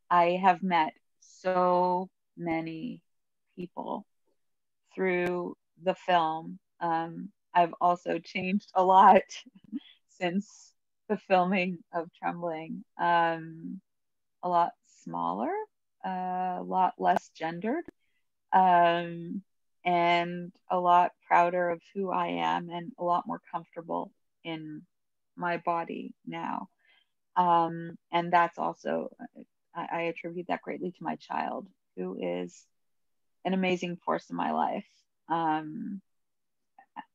I have met so many people through the film. I've also changed a lot since the filming of Trembling. A lot smaller, a lot less gendered, and a lot prouder of who I am and a lot more comfortable in my body now. And that's also, I attribute that greatly to my child, who is an amazing force in my life.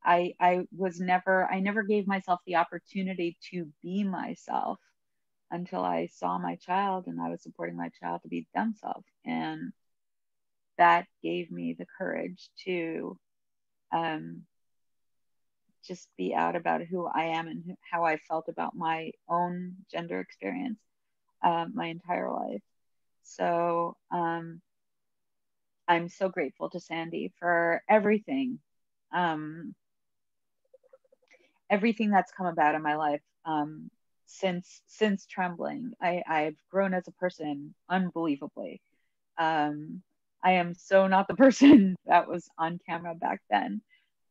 I never gave myself the opportunity to be myself until I saw my child and I was supporting my child to be themselves. And that gave me the courage to just be out about who I am and how I felt about my own gender experience my entire life. So I'm so grateful to Sandy for everything, everything that's come about in my life since Trembling. I've grown as a person unbelievably. I am so not the person that was on camera back then.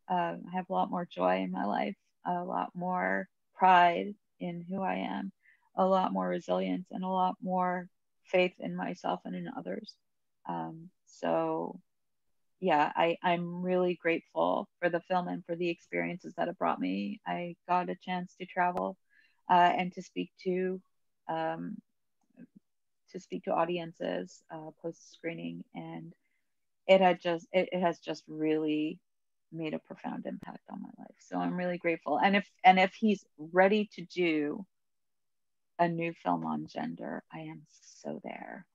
I have a lot more joy in my life, a lot more pride in who I am, a lot more resilience, and a lot more faith in myself and in others. So yeah, I'm really grateful for the film and for the experiences that it brought me. I got a chance to travel and to speak to audiences post screening, and it has just really made a profound impact on my life. So I'm really grateful. And if he's ready to do a new film on gender, I am so there.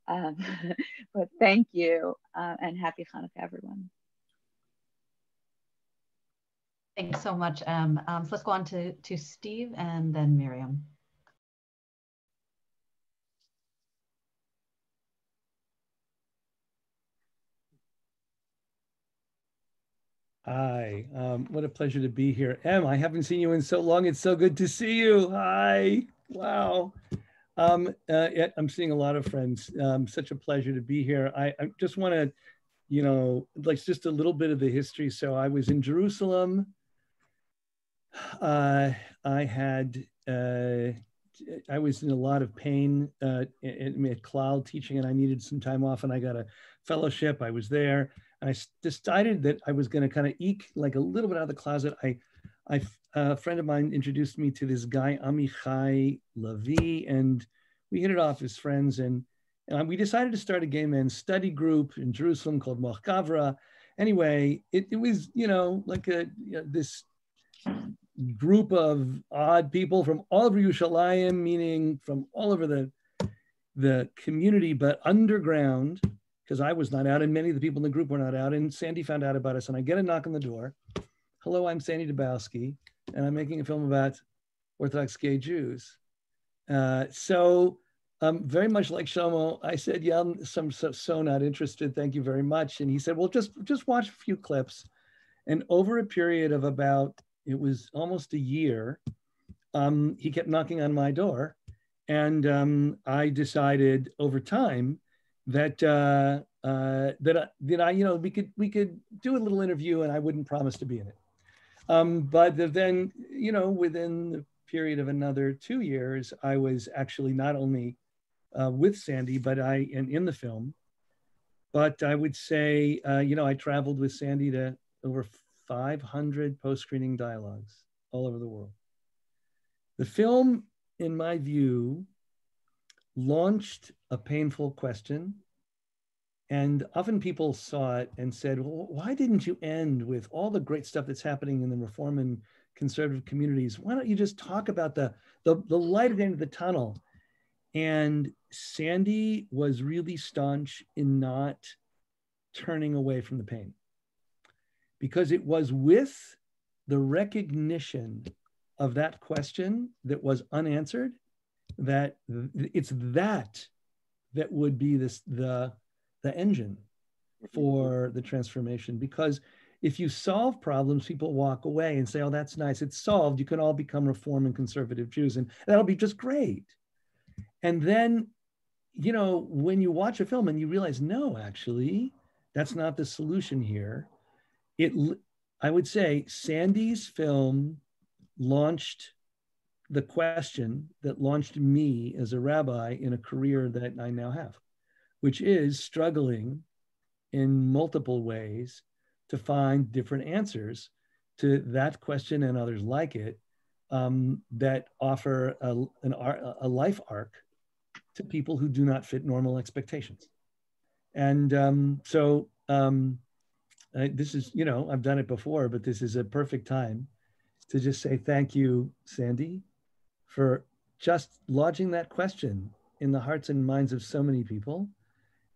But thank you, and happy Chanukah, everyone. Thanks so much. So let's go on to Steve and then Miriam. Hi, what a pleasure to be here. Em, I haven't seen you in so long. It's so good to see you. Hi, wow. I'm seeing a lot of friends. Such a pleasure to be here. I just want to, you know, like just a little bit of the history. So I was in Jerusalem. I was in a lot of pain at Cloud teaching, and I needed some time off, and I got a fellowship. I was there. I decided that I was going to kind of eke like a little bit out of the closet. A friend of mine introduced me to this guy, Amichai Levi, and we hit it off as friends. And we decided to start a gay men's study group in Jerusalem called Moch Gavra. Anyway, it was, you know, like this group of odd people from all over Yerushalayim, meaning from all over the community, but underground, because I was not out and many of the people in the group were not out. And Sandi found out about us, and I get a knock on the door. Hello, I'm Sandi DuBowski, and I'm making a film about Orthodox gay Jews. Very much like Shlomo, I said, yeah, I'm so not interested. Thank you very much. And he said, well, just watch a few clips. And over a period of about, it was almost a year, he kept knocking on my door. And I decided over time that you know, we could do a little interview, and I wouldn't promise to be in it. But then, you know, within the period of another 2 years, I was actually not only with Sandi, but in the film. But I would say, you know, I traveled with Sandi to over 500 post-screening dialogues all over the world. The film, in my view, launched a painful question. And often people saw it and said, well, why didn't you end with all the great stuff that's happening in the Reform and conservative communities? Why don't you just talk about the light at the end of the tunnel? And Sandi was really staunch in not turning away from the pain, because it was with the recognition of that question that was unanswered that it's that would be the engine for the transformation. Because if you solve problems, people walk away and say, oh, that's nice, it's solved, you can all become Reform and conservative Jews, and that'll be just great. And then, you know, when you watch a film and you realize, no, actually, that's not the solution here. I would say Sandi's film launched the question that launched me as a rabbi in a career that I now have, which is struggling in multiple ways to find different answers to that question and others like it, that offer a life arc to people who do not fit normal expectations. And this is, you know, I've done it before, but this is a perfect time to just say thank you, Sandi, for just lodging that question in the hearts and minds of so many people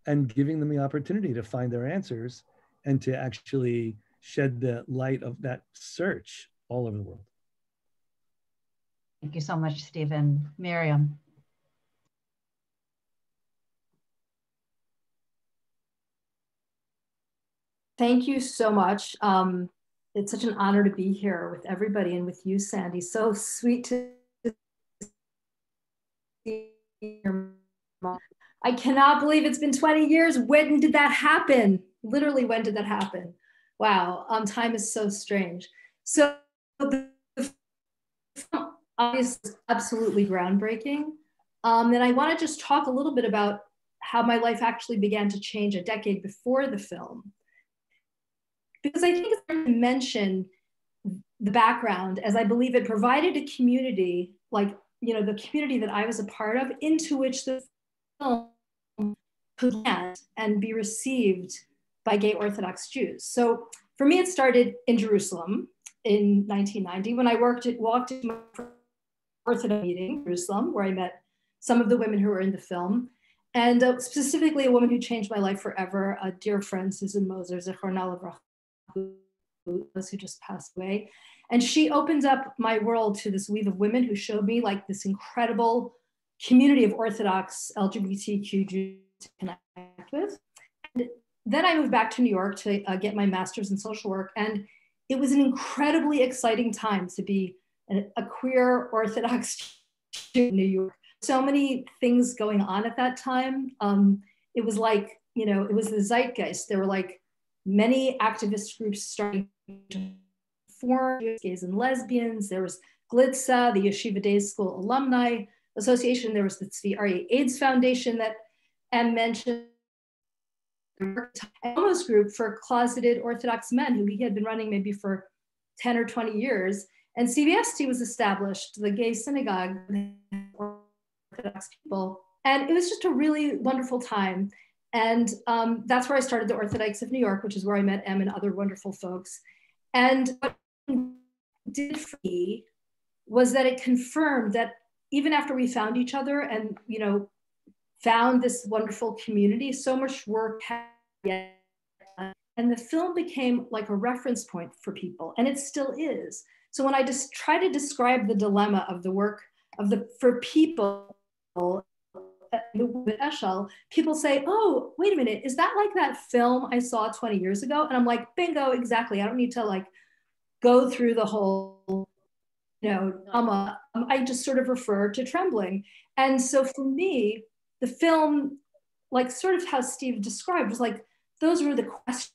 and giving them the opportunity to find their answers and to actually shed the light of that search all over the world. Thank you so much, Stephen. Miriam. Thank you so much. It's such an honor to be here with everybody and with you, Sandi. So sweet to see your mom. I cannot believe it's been 20 years. When did that happen? Literally, when did that happen? Wow, time is so strange. So the film obviously is absolutely groundbreaking. And I want to just talk a little bit about how my life actually began to change a decade before the film. Because I think it's important to mention the background, as I believe it provided a community, like, you know, the community that I was a part of, into which the film could land and be received by gay Orthodox Jews. So for me, it started in Jerusalem in 1990 when I walked into my Orthodox meeting in Jerusalem, where I met some of the women who were in the film. And specifically a woman who changed my life forever, a dear friend, Susan Moser, Zechorna Livracha, who who just passed away. And she opened up my world to this weave of women who showed me like this incredible community of Orthodox LGBTQ Jews to connect with. And then I moved back to New York to get my master's in social work. And it was an incredibly exciting time to be a queer Orthodox Jew in New York. So many things going on at that time. It was like, you know, it was the zeitgeist. There were like many activist groups starting to form, gays and lesbians. There was Glitza, the Yeshiva Day School Alumni Association. There was the Tzvi Aryeh AIDS Foundation that Em mentioned. An almost group for closeted Orthodox men who he had been running maybe for 10 or 20 years. And CBST was established, the gay synagogue, Orthodox people. And it was just a really wonderful time. And that's where I started the Orthodox of New York, which is where I met Em and other wonderful folks. And what it did for me was that it confirmed that even after we found each other and, you know, found this wonderful community, so much work had yet done. And the film became like a reference point for people, and it still is. So when I just try to describe the dilemma of the work of for people, Eshel, people say, oh, wait a minute, is that like that film I saw 20 years ago? And I'm like, bingo, exactly. I don't need to like go through the whole, you know, drama. I just sort of refer to Trembling. And so for me, the film, like sort of how Steve described, was like, those were the questions,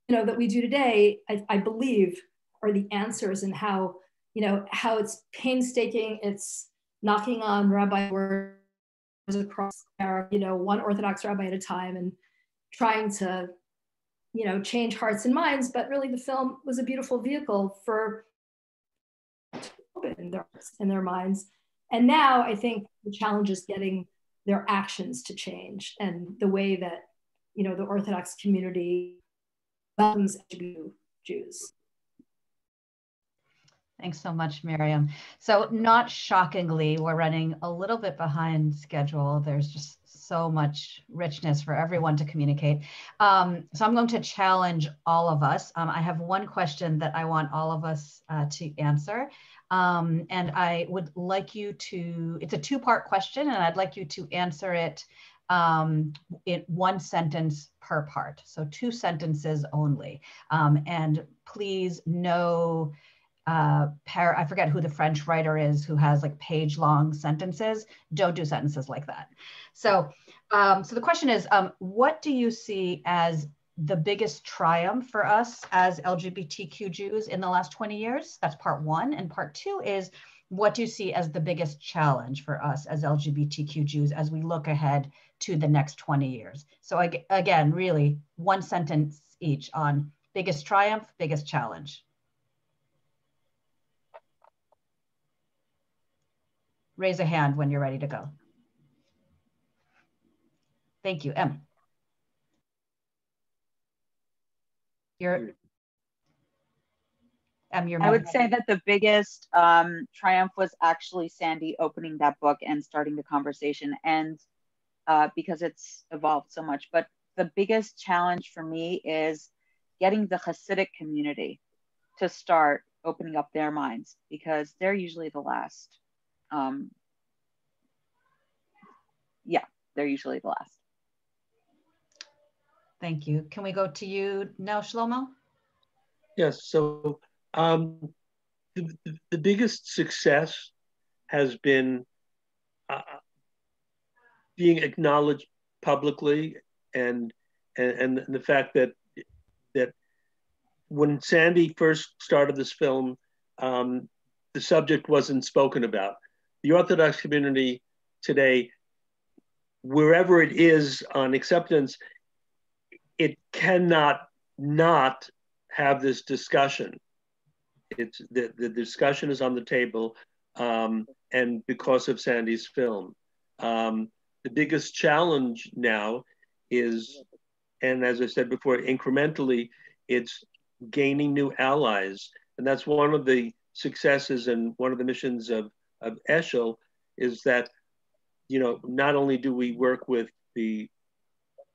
you know, that we do today, I believe, are the answers, and how, you know, how it's painstaking, it's knocking on rabbi words across, you know, one Orthodox rabbi at a time, and trying to, you know, change hearts and minds. But really the film was a beautiful vehicle for open their hearts and their minds. And now I think the challenge is getting their actions to change, and the way that, you know, the Orthodox community welcomes LGBT Jews. Thanks so much, Miriam. So not shockingly, we're running a little bit behind schedule. There's just so much richness for everyone to communicate. So I'm going to challenge all of us. I have one question that I want all of us to answer. And I would like you to, it's a two-part question, and I'd like you to answer it in one sentence per part. So 2 sentences only. And please no, I forget who the French writer is who has like page-long sentences. Don't do sentences like that. So, so the question is, what do you see as the biggest triumph for us as LGBTQ Jews in the last 20 years? That's part 1. And part 2 is, what do you see as the biggest challenge for us as LGBTQ Jews as we look ahead to the next 20 years? So again, really 1 sentence each on biggest triumph, biggest challenge. Raise a hand when you're ready to go. Thank you, Em. I would say that the biggest triumph was actually Sandi opening that book and starting the conversation, and because it's evolved so much. But the biggest challenge for me is getting the Hasidic community to start opening up their minds, because they're usually the last. Yeah, they're usually the last. Thank you. Can we go to you now, Shlomo? Yes, so the biggest success has been being acknowledged publicly, and the fact that when Sandi first started this film, the subject wasn't spoken about. The Orthodox community today, wherever it is on acceptance, it cannot not have this discussion. It's the discussion is on the table, and because of Sandi's film. The biggest challenge now is, and as I said before, incrementally, it's gaining new allies. And that's one of the successes and one of the missions of Eshel, is that, you know, not only do we work with the,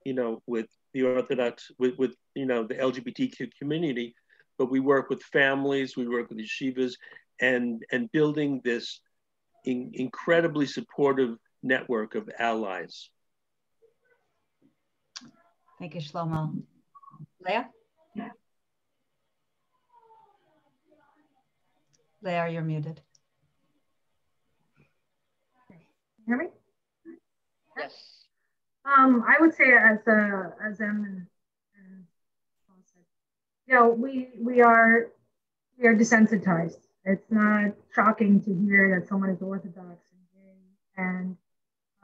you know, with the Orthodox, with you know, the LGBTQ community, but we work with families, we work with yeshivas, and building this incredibly supportive network of allies. Thank you, Shlomo. Leia? Leia, you're muted. Hear me? Yes. I would say as Em and Paul said, you know, we are desensitized. It's not shocking to hear that someone is Orthodox and gay, and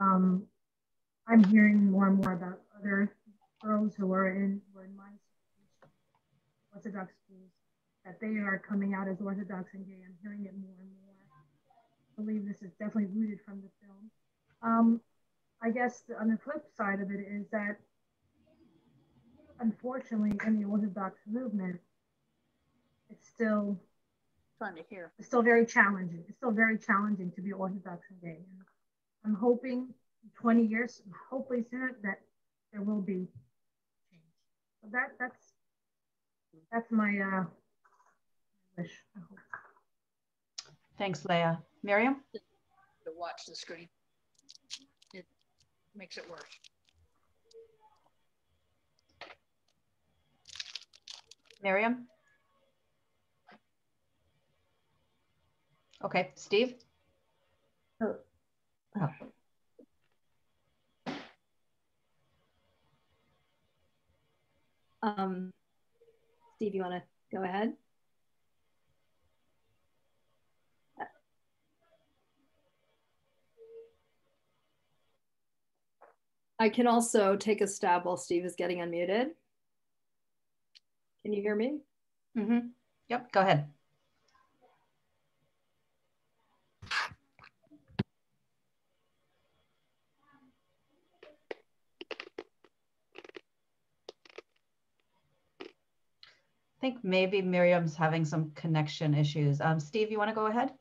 I'm hearing more and more about other girls who were in my Orthodox schools, that they are coming out as Orthodox and gay. I'm hearing it more and more. I believe this is definitely rooted from the film. I guess on the flip side of it is that, unfortunately, in the Orthodox movement, it's still very challenging. It's still very challenging to be Orthodox and gay. And I'm hoping in 20 years, hopefully sooner, that there will be change. So that's my wish, I hope. Thanks, Leia. Miriam? To watch the screen. It makes it worse. Miriam? Okay, Steve? Oh. Steve, you want to go ahead? I can also take a stab while Steve is getting unmuted. Can you hear me? Mm-hmm. Yep, go ahead. I think maybe Miriam's having some connection issues. Steve, you want to go ahead?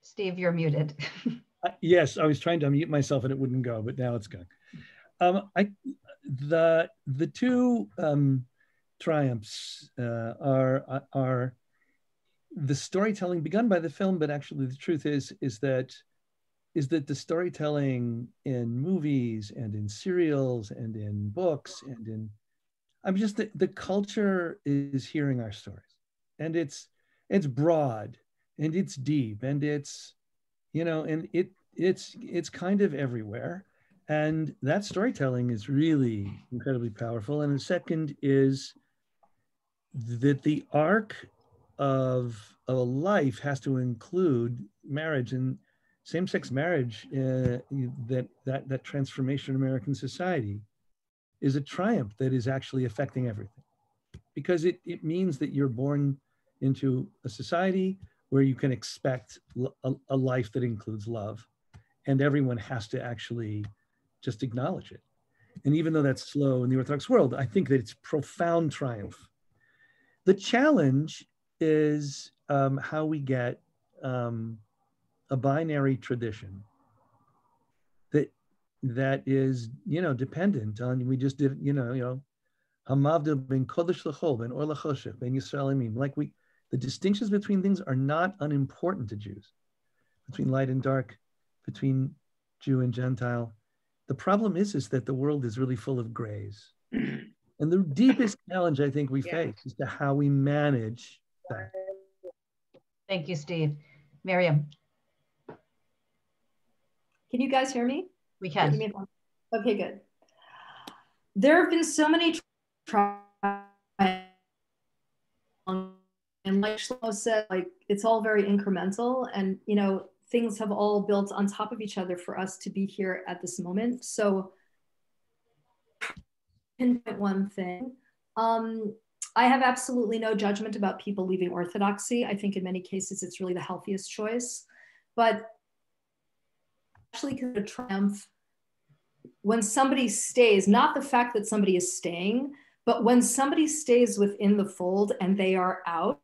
Steve, you're muted. Yes, I was trying to unmute myself and it wouldn't go, but now it's going. The two triumphs are the storytelling begun by the film, but actually the truth is that the storytelling in movies and in serials and in books and in the culture is hearing our stories, and it's broad and it's deep and it's, you know, and it's kind of everywhere, and that storytelling is really incredibly powerful. And the second is that the arc of a life has to include marriage, and same-sex marriage, that transformation in American society is a triumph that is actually affecting everything, because it means that you're born into a society where you can expect a life that includes love, and everyone has to actually just acknowledge it. And even though that's slow in the Orthodox world, I think that it's profound triumph. The challenge is how we get a binary tradition that is, you know, dependent on, we just did, Hamavdil ben Kodesh l'chol, ben Or l'choshech, ben Yisrael Emim. Like the distinctions between things are not unimportant to Jews, between light and dark, between Jew and Gentile. The problem is that the world is really full of grays. And the deepest challenge I think we face is to how we manage that. Thank you, Steve. Miriam. Can you guys hear me? We can. Okay, good. There have been so many trials, and like Shlomo said, like it's all very incremental, and you know, things have all built on top of each other for us to be here at this moment. So, pinpoint one thing. I have absolutely no judgment about people leaving Orthodoxy. I think in many cases it's really the healthiest choice, but actually can a triumph when somebody stays, not the fact that somebody is staying, but when somebody stays within the fold and they are out,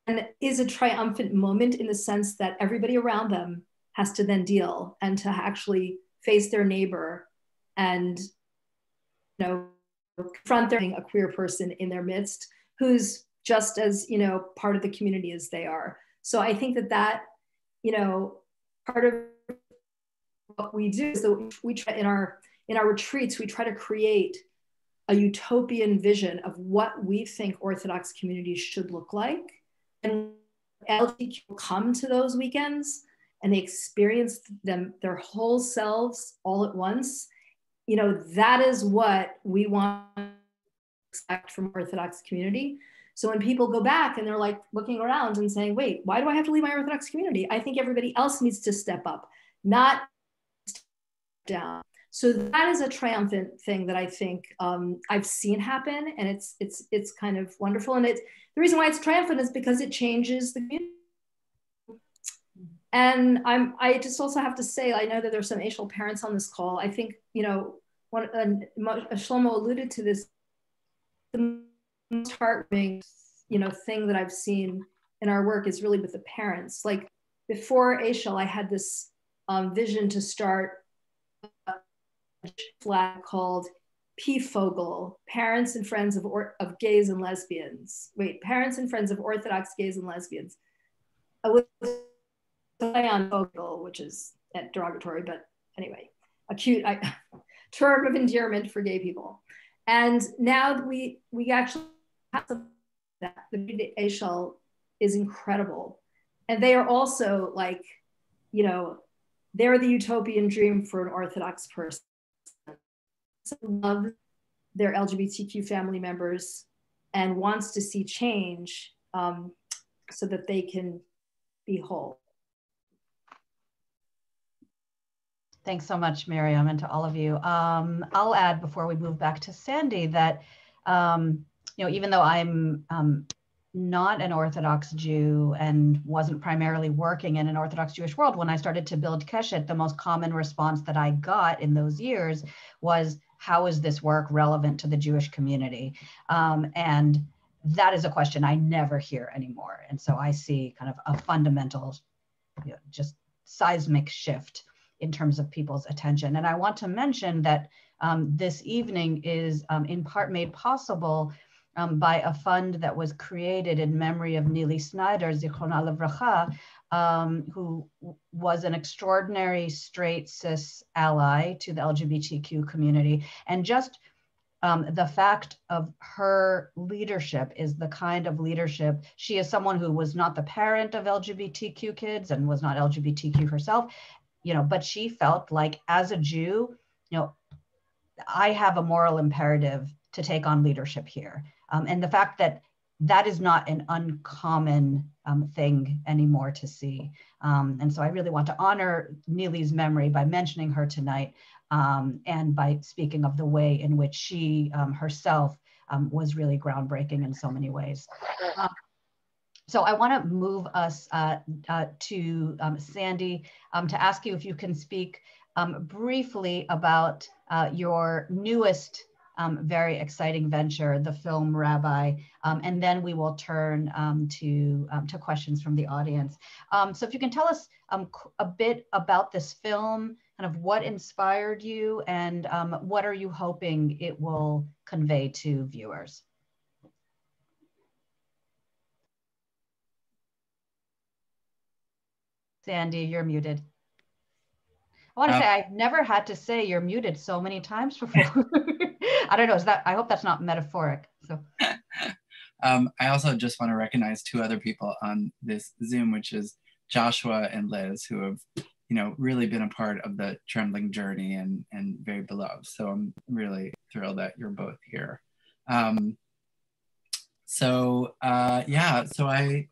and is a triumphant moment in the sense that everybody around them has to then deal and to actually face their neighbor and, you know, confront a queer person in their midst who's just as, you know, part of the community as they are. So I think that, you know, part of what we do is that we try in our retreats, we try to create a utopian vision of what we think Orthodox communities should look like. And LGBTQ come to those weekends and they experience them, their whole selves all at once. You know, that is what we want to expect from Orthodox community. So when people go back and they're like looking around and saying, wait, why do I have to leave my Orthodox community? I think everybody else needs to step up, not step down. So that is a triumphant thing that I think I've seen happen, and it's kind of wonderful. And the reason why it's triumphant is because it changes the community. And I just also have to say, I know that there's some ASHL parents on this call. I think, you know, Shlomo alluded to this, the most heartwarming, you know, thing that I've seen in our work is really with the parents. Like before ASHL, I had this vision to start a flag called PFOGL, Parents and Friends of Gays and Lesbians. Wait, Parents and Friends of Orthodox Gays and Lesbians. With play on Fogel, which is derogatory, but anyway, a cute term of endearment for gay people. And now we actually have that. The ASHL is incredible. And they are also like, you know, they're the utopian dream for an Orthodox person. So love their LGBTQ family members and wants to see change so that they can be whole. Thanks so much, Miriam, and to all of you. I'll add before we move back to Sandi that, you know, even though I'm not an Orthodox Jew and wasn't primarily working in an Orthodox Jewish world, when I started to build Keshet, the most common response that I got in those years was, how is this work relevant to the Jewish community? And that is a question I never hear anymore. And so I see kind of a fundamental, you know, just seismic shift in terms of people's attention. And I want to mention that this evening is in part made possible by a fund that was created in memory of Nili Snyder, Zichronah Livracha, who was an extraordinary straight cis ally to the LGBTQ community. And just the fact of her leadership is the kind of leadership, she is someone who was not the parent of LGBTQ kids and was not LGBTQ herself, you know, but she felt like as a Jew, you know, I have a moral imperative to take on leadership here. And the fact that that is not an uncommon thing anymore to see. And so I really want to honor Nili's memory by mentioning her tonight and by speaking of the way in which she herself was really groundbreaking in so many ways. So I want to move us to Sandi to ask you if you can speak briefly about your newest very exciting venture, the film Rabbi, and then we will turn to questions from the audience. So if you can tell us a bit about this film, kind of what inspired you, and what are you hoping it will convey to viewers? Sandi, you're muted. I want to say I've never had to say you're muted so many times before. I don't know, I hope that's not metaphoric. So. I also just want to recognize two other people on this Zoom, which is Joshua and Liz, who have, you know, really been a part of the Trembling journey and very beloved. So I'm really thrilled that you're both here. So I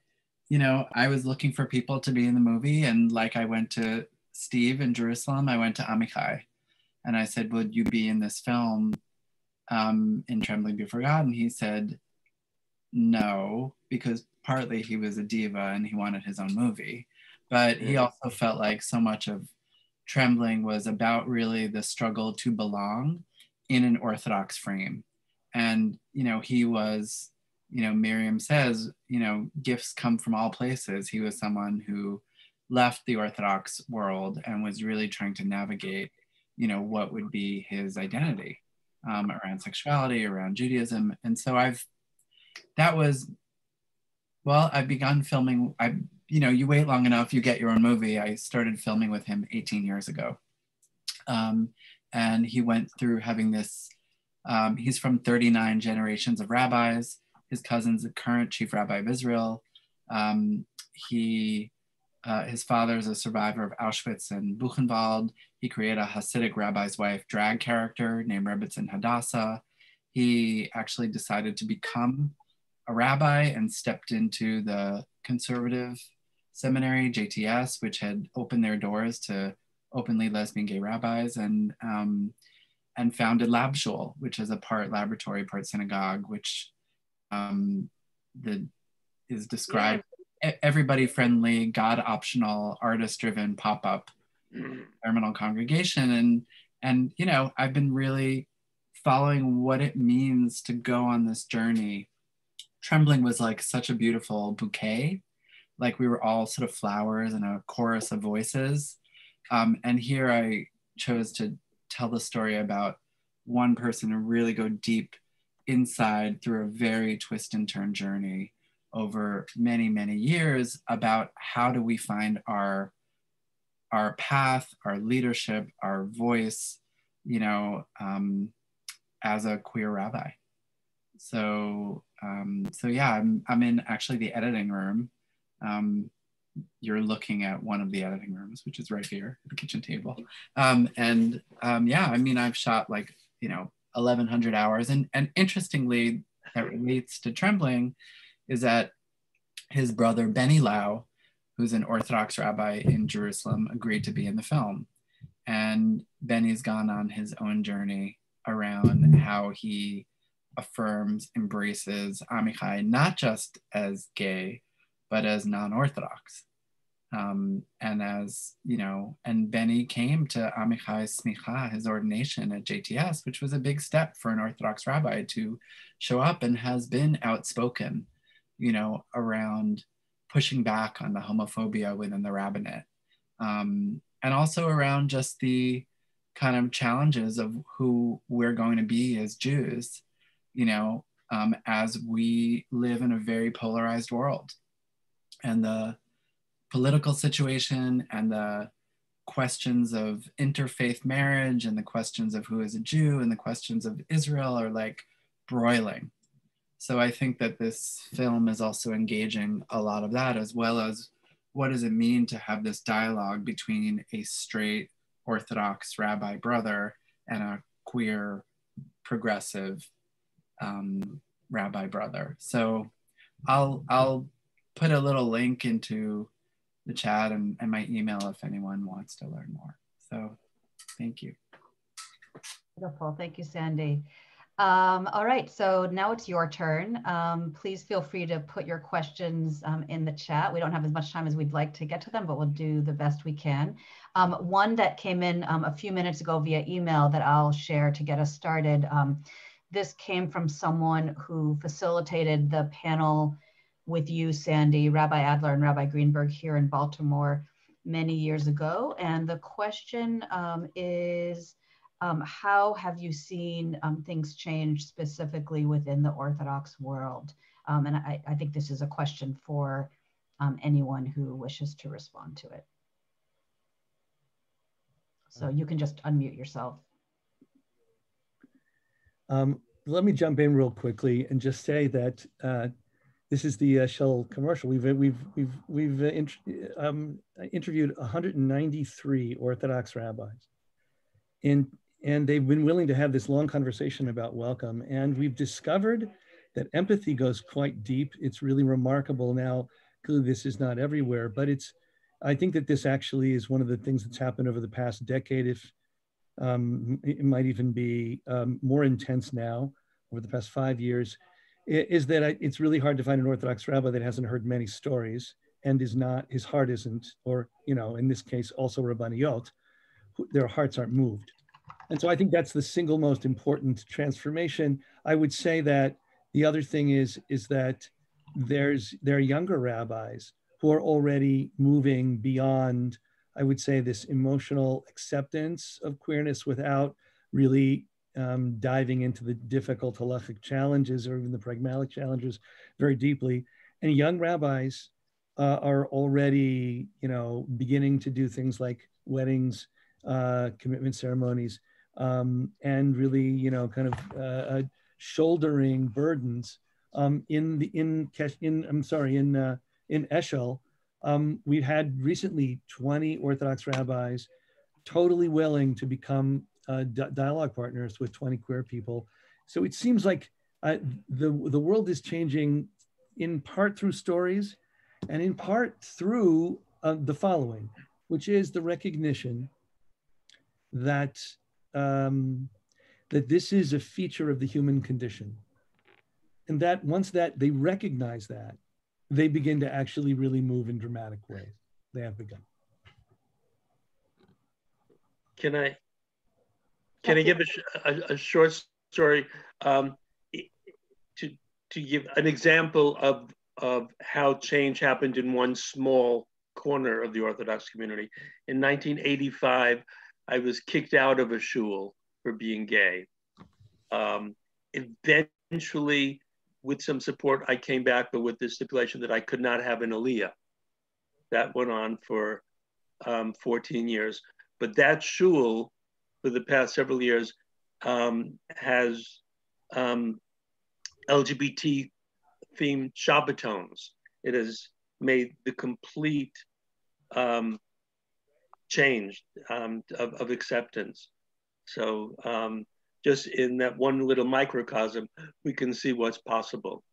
was looking for people to be in the movie, and like I went to Steve in Jerusalem, I went to Amichai, and I said, would you be in this film in Trembling Before God? And he said no, because partly he was a diva and he wanted his own movie, but he also felt like so much of Trembling was about really the struggle to belong in an Orthodox frame. And, you know, he was, you know, Miriam says, you know, gifts come from all places. He was someone who left the Orthodox world and was really trying to navigate you know, what would be his identity around sexuality, around Judaism. And so I've begun filming. You know, you wait long enough, you get your own movie. I started filming with him 18 years ago. And he went through having this, he's from 39 generations of rabbis. His cousin's the current chief rabbi of Israel. His father is a survivor of Auschwitz and Buchenwald. He created a Hasidic rabbi's wife drag character named Rebbetzin Hadassah. He actually decided to become a rabbi and stepped into the conservative seminary, JTS, which had opened their doors to openly lesbian gay rabbis, and founded Lab Shul, which is a part laboratory, part synagogue, which is described everybody friendly, God optional, artist driven pop-up terminal congregation. And you know, I've been really following what it means to go on this journey. Trembling was like such a beautiful bouquet, like we were all sort of flowers and a chorus of voices. And here I chose to tell the story about one person and really go deep inside through a very twist and turn journey over many, many years about how do we find our path, our leadership, our voice, you know, as a queer rabbi. So yeah, I'm in actually the editing room. You're looking at one of the editing rooms, which is right here at the kitchen table. Yeah, I mean, I've shot like, you know, 1,100 hours. And interestingly, that relates to Trembling, is that his brother, Benny Lau, who's an Orthodox rabbi in Jerusalem, agreed to be in the film. And Benny's gone on his own journey around how he affirms, embraces Amichai, not just as gay, but as non-Orthodox. And as, you know, and Benny came to Amichai's smicha, his ordination at JTS, which was a big step for an Orthodox rabbi to show up, and has been outspoken, you know, around pushing back on the homophobia within the rabbinate. And also around just the kind of challenges of who we're going to be as Jews, you know, as we live in a very polarized world. And the political situation and the questions of interfaith marriage and the questions of who is a Jew and the questions of Israel are like broiling. So I think that this film is also engaging a lot of that, as well as what does it mean to have this dialogue between a straight Orthodox rabbi brother and a queer progressive rabbi brother. So I'll put a little link into the chat and my email if anyone wants to learn more. So thank you. Wonderful, thank you, Sandi. All right, so now it's your turn. Please feel free to put your questions in the chat. We don't have as much time as we'd like to get to them, but we'll do the best we can. One that came in a few minutes ago via email that I'll share to get us started. This came from someone who facilitated the panel with you, Sandi, Rabbi Adler and Rabbi Greenberg here in Baltimore many years ago. And the question is, how have you seen things change specifically within the Orthodox world? And I think this is a question for anyone who wishes to respond to it. So you can just unmute yourself. Let me jump in real quickly and just say that this is the Shell commercial. We've interviewed 193 Orthodox rabbis, and they've been willing to have this long conversation about welcome. And we've discovered that empathy goes quite deep. It's really remarkable. Now, clearly this is not everywhere, but I think that this actually is one of the things that's happened over the past decade. If it might even be more intense now over the past 5 years, is that it's really hard to find an Orthodox rabbi that hasn't heard many stories and his heart isn't, or, you know, in this case, also Rabbaniyot, their hearts aren't moved. And so I think that's the single most important transformation. I would say that the other thing is that there are younger rabbis who are already moving beyond I would say, this emotional acceptance of queerness without really diving into the difficult halachic challenges or even the pragmatic challenges very deeply. And young rabbis are already, beginning to do things like weddings, commitment ceremonies, and really, kind of shouldering burdens. In Eshel, we had recently 20 Orthodox rabbis totally willing to become dialogue partners with 20 queer people. So it seems like the world is changing in part through stories and in part through the following, which is the recognition that, that this is a feature of the human condition. And that once that they recognize that, they begin to actually really move in dramatic ways. They have begun. Can I give a short story to give an example of how change happened in one small corner of the Orthodox community? In 1985, I was kicked out of a shul for being gay. Eventually, with some support, I came back, but with the stipulation that I could not have an aliyah. That went on for 14 years. But that shul, for the past several years, has LGBT themed Shabbatones. It has made the complete change of acceptance. So just in that one little microcosm, we can see what's possible.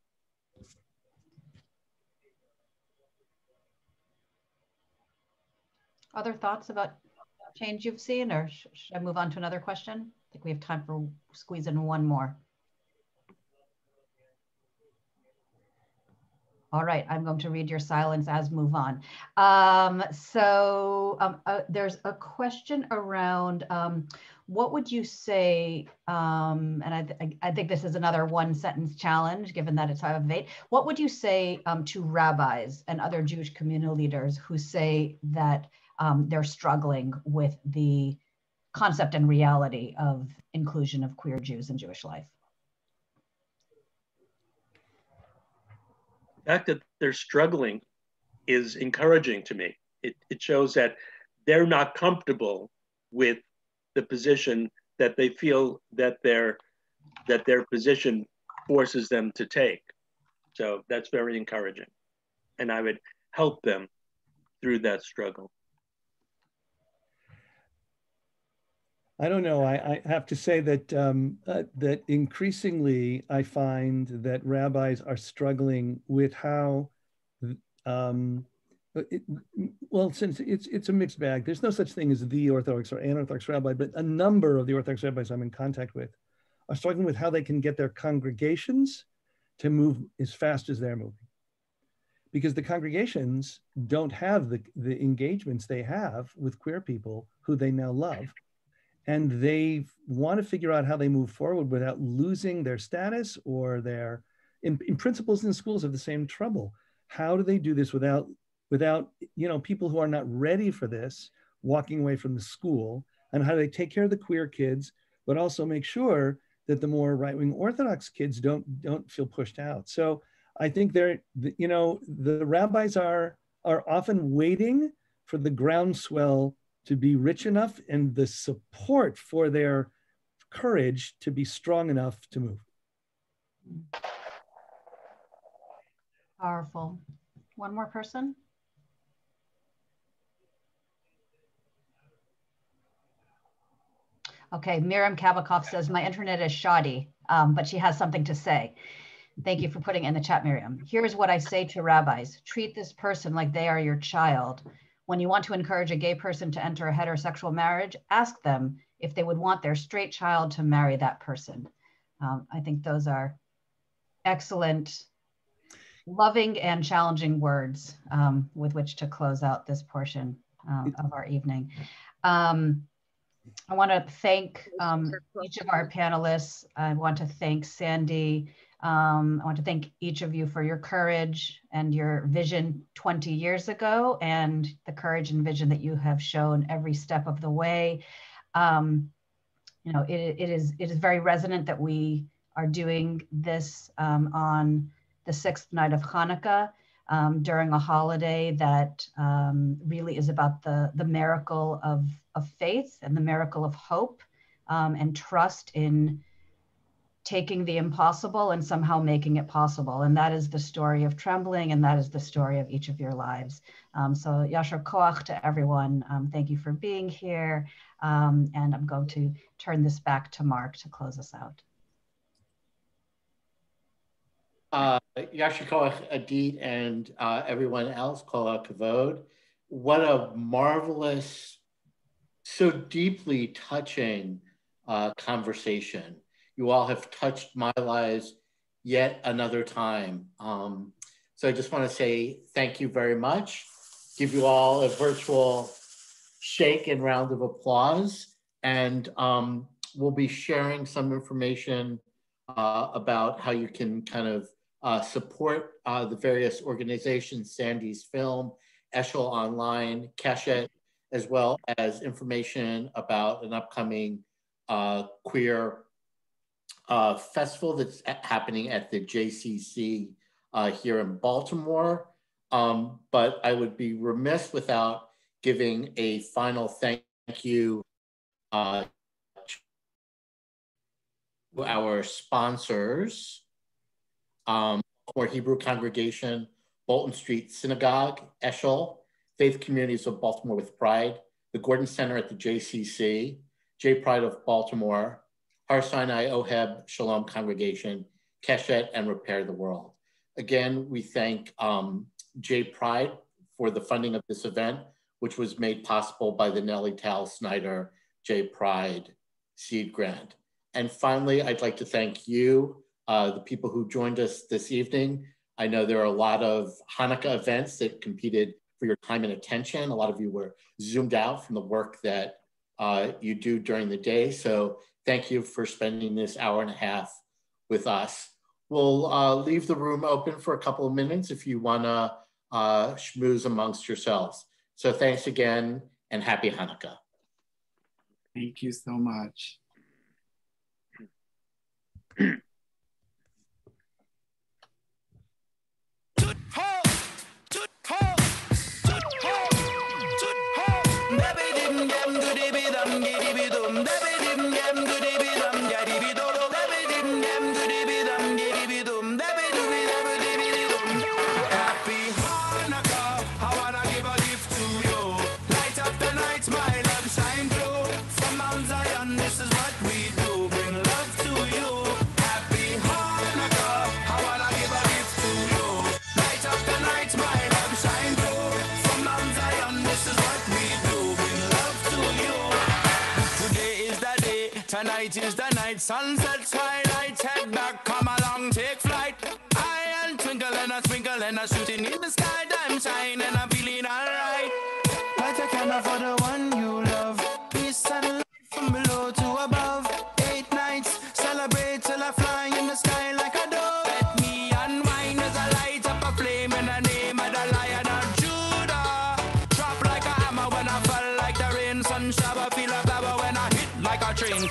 Other thoughts about change you've seen, or should I move on to another question? I think we have time for squeeze in one more. All right, I'm going to read your silence as move on. There's a question around what would you say, and I think this is another one sentence challenge, given that it's 5 of 8. What would you say to rabbis and other Jewish community leaders who say that they're struggling with the concept and reality of inclusion of queer Jews in Jewish life? The fact that they're struggling is encouraging to me. It shows that they're not comfortable with the position that they feel that their position forces them to take. So that's very encouraging. And I would help them through that struggle. I don't know. I have to say that that increasingly I find that rabbis are struggling with how, since it's a mixed bag. There's no such thing as the Orthodox or unorthodox rabbi, but a number of the Orthodox rabbis I'm in contact with are struggling with how they can get their congregations to move as fast as they're moving, because the congregations don't have the engagements they have with queer people who they now love. And they want to figure out how they move forward without losing their status or their, in principals in schools have the same trouble. How do they do this without people who are not ready for this walking away from the school? And how do they take care of the queer kids, but also make sure that the more right-wing Orthodox kids don't feel pushed out? So I think the rabbis are often waiting for the groundswell to be rich enough and the support for their courage to be strong enough to move. Powerful. One more person. Okay, Miriam Kabakov says, my internet is shoddy, but she has something to say. Thank you for putting it in the chat, Miriam. Here's what I say to rabbis. Treat this person like they are your child. When you want to encourage a gay person to enter a heterosexual marriage, ask them if they would want their straight child to marry that person. I think those are excellent, loving and challenging words with which to close out this portion of our evening. I want to thank each of our panelists. I want to thank Sandi I want to thank each of you for your courage and your vision 20 years ago, and the courage and vision that you have shown every step of the way. It is very resonant that we are doing this on the 6th night of Chanukah, during a holiday that really is about the miracle of faith and the miracle of hope, and trust in taking the impossible and somehow making it possible. And that is the story of Trembling, and that is the story of each of your lives. So Yashar Koach to everyone. Thank you for being here. And I'm going to turn this back to Mark to close us out. Yashar Koach, Adit, and everyone else, Kol HaKavod. What a marvelous, so deeply touching conversation. You all have touched my lives yet another time. So I just want to say thank you very much. Give you all a virtual shake and round of applause. And we'll be sharing some information about how you can kind of support the various organizations, Sandy's Film, Eshel Online, Keshet, as well as information about an upcoming queer festival that's happening at the JCC here in Baltimore. But I would be remiss without giving a final thank you to our sponsors, Baltimore Hebrew Congregation, Bolton Street Synagogue, Eshel, Faith Communities of Baltimore with Pride, the Gordon Center at the JCC, J Pride of Baltimore, Har Sinai Oheb Shalom Congregation, Keshet, and Repair the World. Again, we thank J Pride for the funding of this event, which was made possible by the Nellie Tal Snyder J Pride Seed Grant. And finally, I'd like to thank you, the people who joined us this evening. I know there are a lot of Hanukkah events that competed for your time and attention. A lot of you were zoomed out from the work that you do during the day. So thank you for spending this hour and a half with us. We'll leave the room open for a couple of minutes if you wanna schmooze amongst yourselves. So thanks again and happy Hanukkah. Thank you so much. Tonight is the night, sunset, twilight, head back, come along, take flight. I am twinkle and a sprinkle and a shooting in the sky, time shine and I'm feeling alright. Light a candle for the one you love, peace and light from below to above. 8 nights, celebrate till I fly in the sky like a dove. Let me unwind as I light up a flame in the name of the Lion of Judah. Drop like a hammer when I fall like the rain, sun shower, feel a blabber when I hit like a train.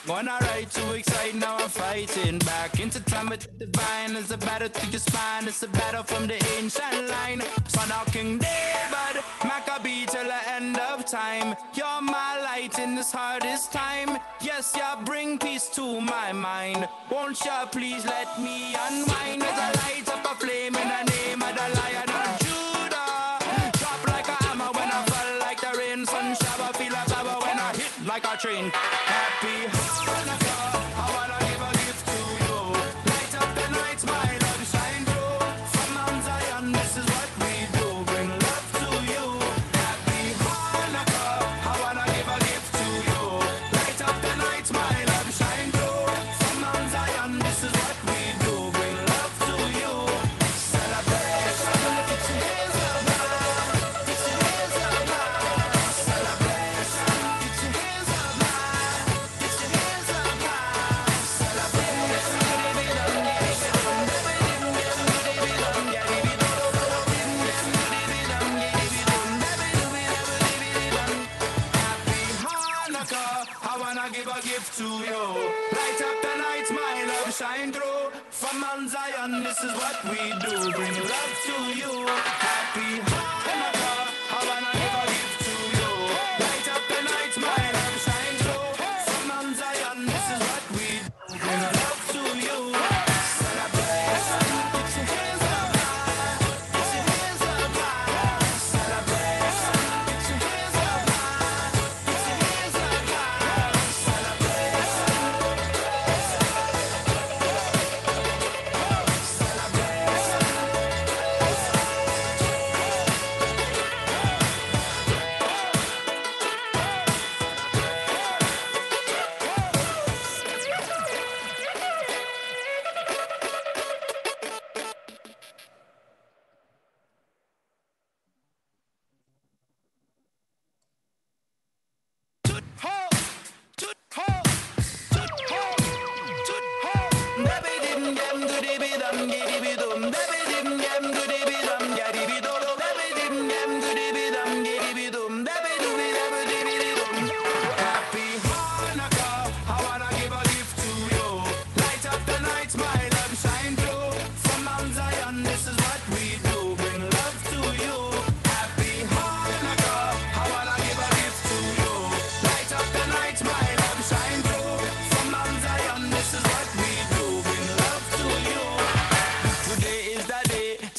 Wanna ride too excited, now I'm fighting back into time with the divine. It's a battle through your spine, it's a battle from the ancient line. Son of King David, Maccabee till the end of time. You're my light in this hardest time. Yes, you bring peace to my mind. Won't you please let me unwind as I light up a flame in the name of the Lion of Judah. Drop like a hammer when I fall like the rain, sun shower, feel a power when I hit like a train. Happy Hanukkah, I wanna give a gift to you. Light up the night, my shine through. From Mount Zion, this is what we do. Bring love to you. Happy Hanukkah. I wanna give a gift to you. Light up the night, my love shine through. From Mount Zion, this is what we do. Bring love to you. Celebration. Get your hands up high. Get your hands up high. Celebration. Get your hands up high. Get your hands up high.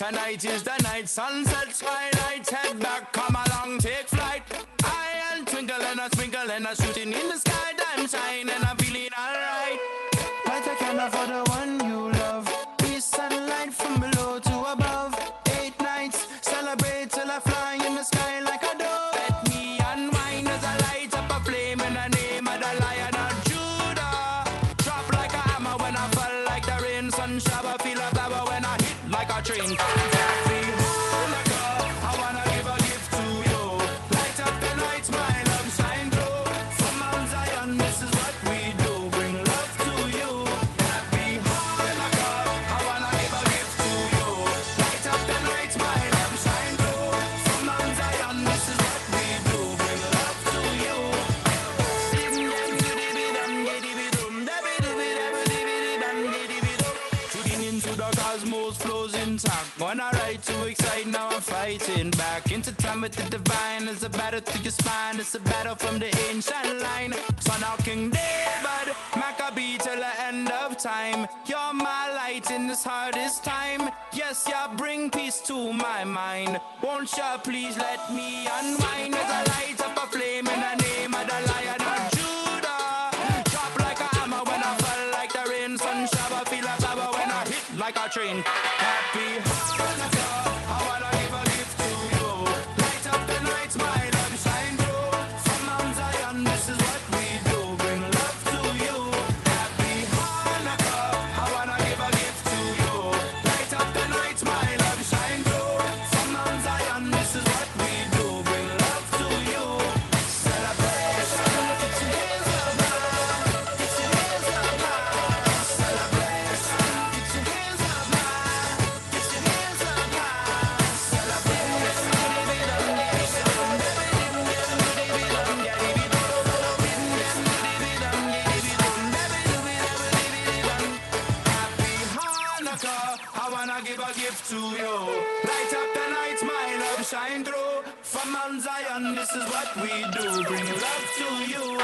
Tonight is the night, sunset, twilight, head back, come along, take flight. I and twinkle and a sprinkle and a shooting in the sky, time shine and I'm feeling alright. Light a candle for the one you love. Be sunlight from below to above. 8 nights, celebrate till I fly in the sky like a dove. Let me unwind as I light up a flame in the name of the Lion of Judah. Drop like a hammer when I fall like the rain, sun shower, feel a flower when I hit like a train. When I ride too excited, now I'm fighting back into time with the divine. It's a battle through your spine. It's a battle from the ancient line. So now King David, Maccabee till the end of time. You're my light in this hardest time. Yes, you bring peace to my mind. Won't you please let me unwind as I light up a flame in the name of the Lion of Judah. Drop like a hammer when I fall like the rain. Sun shower, feel a flower when I hit like a train. Happy Hanukkah, I wanna give a gift to you. Light up the night, my love shine through. From Mount Zion, this is what we do. Bring love to you. Happy Hanukkah, I wanna give a gift to you. Light up the night, my love shine through. From Mount Zion, this is what we do. Bring love to you. Celebration, get your hands up high. Get your hands up high. Celebration, get your hands up high. Get your hands up high. Celebration, Happy Hanukkah, I wanna give a gift to you. Light up the night, my love shine through. From Mount Zion, this is what we do. Bring love to you.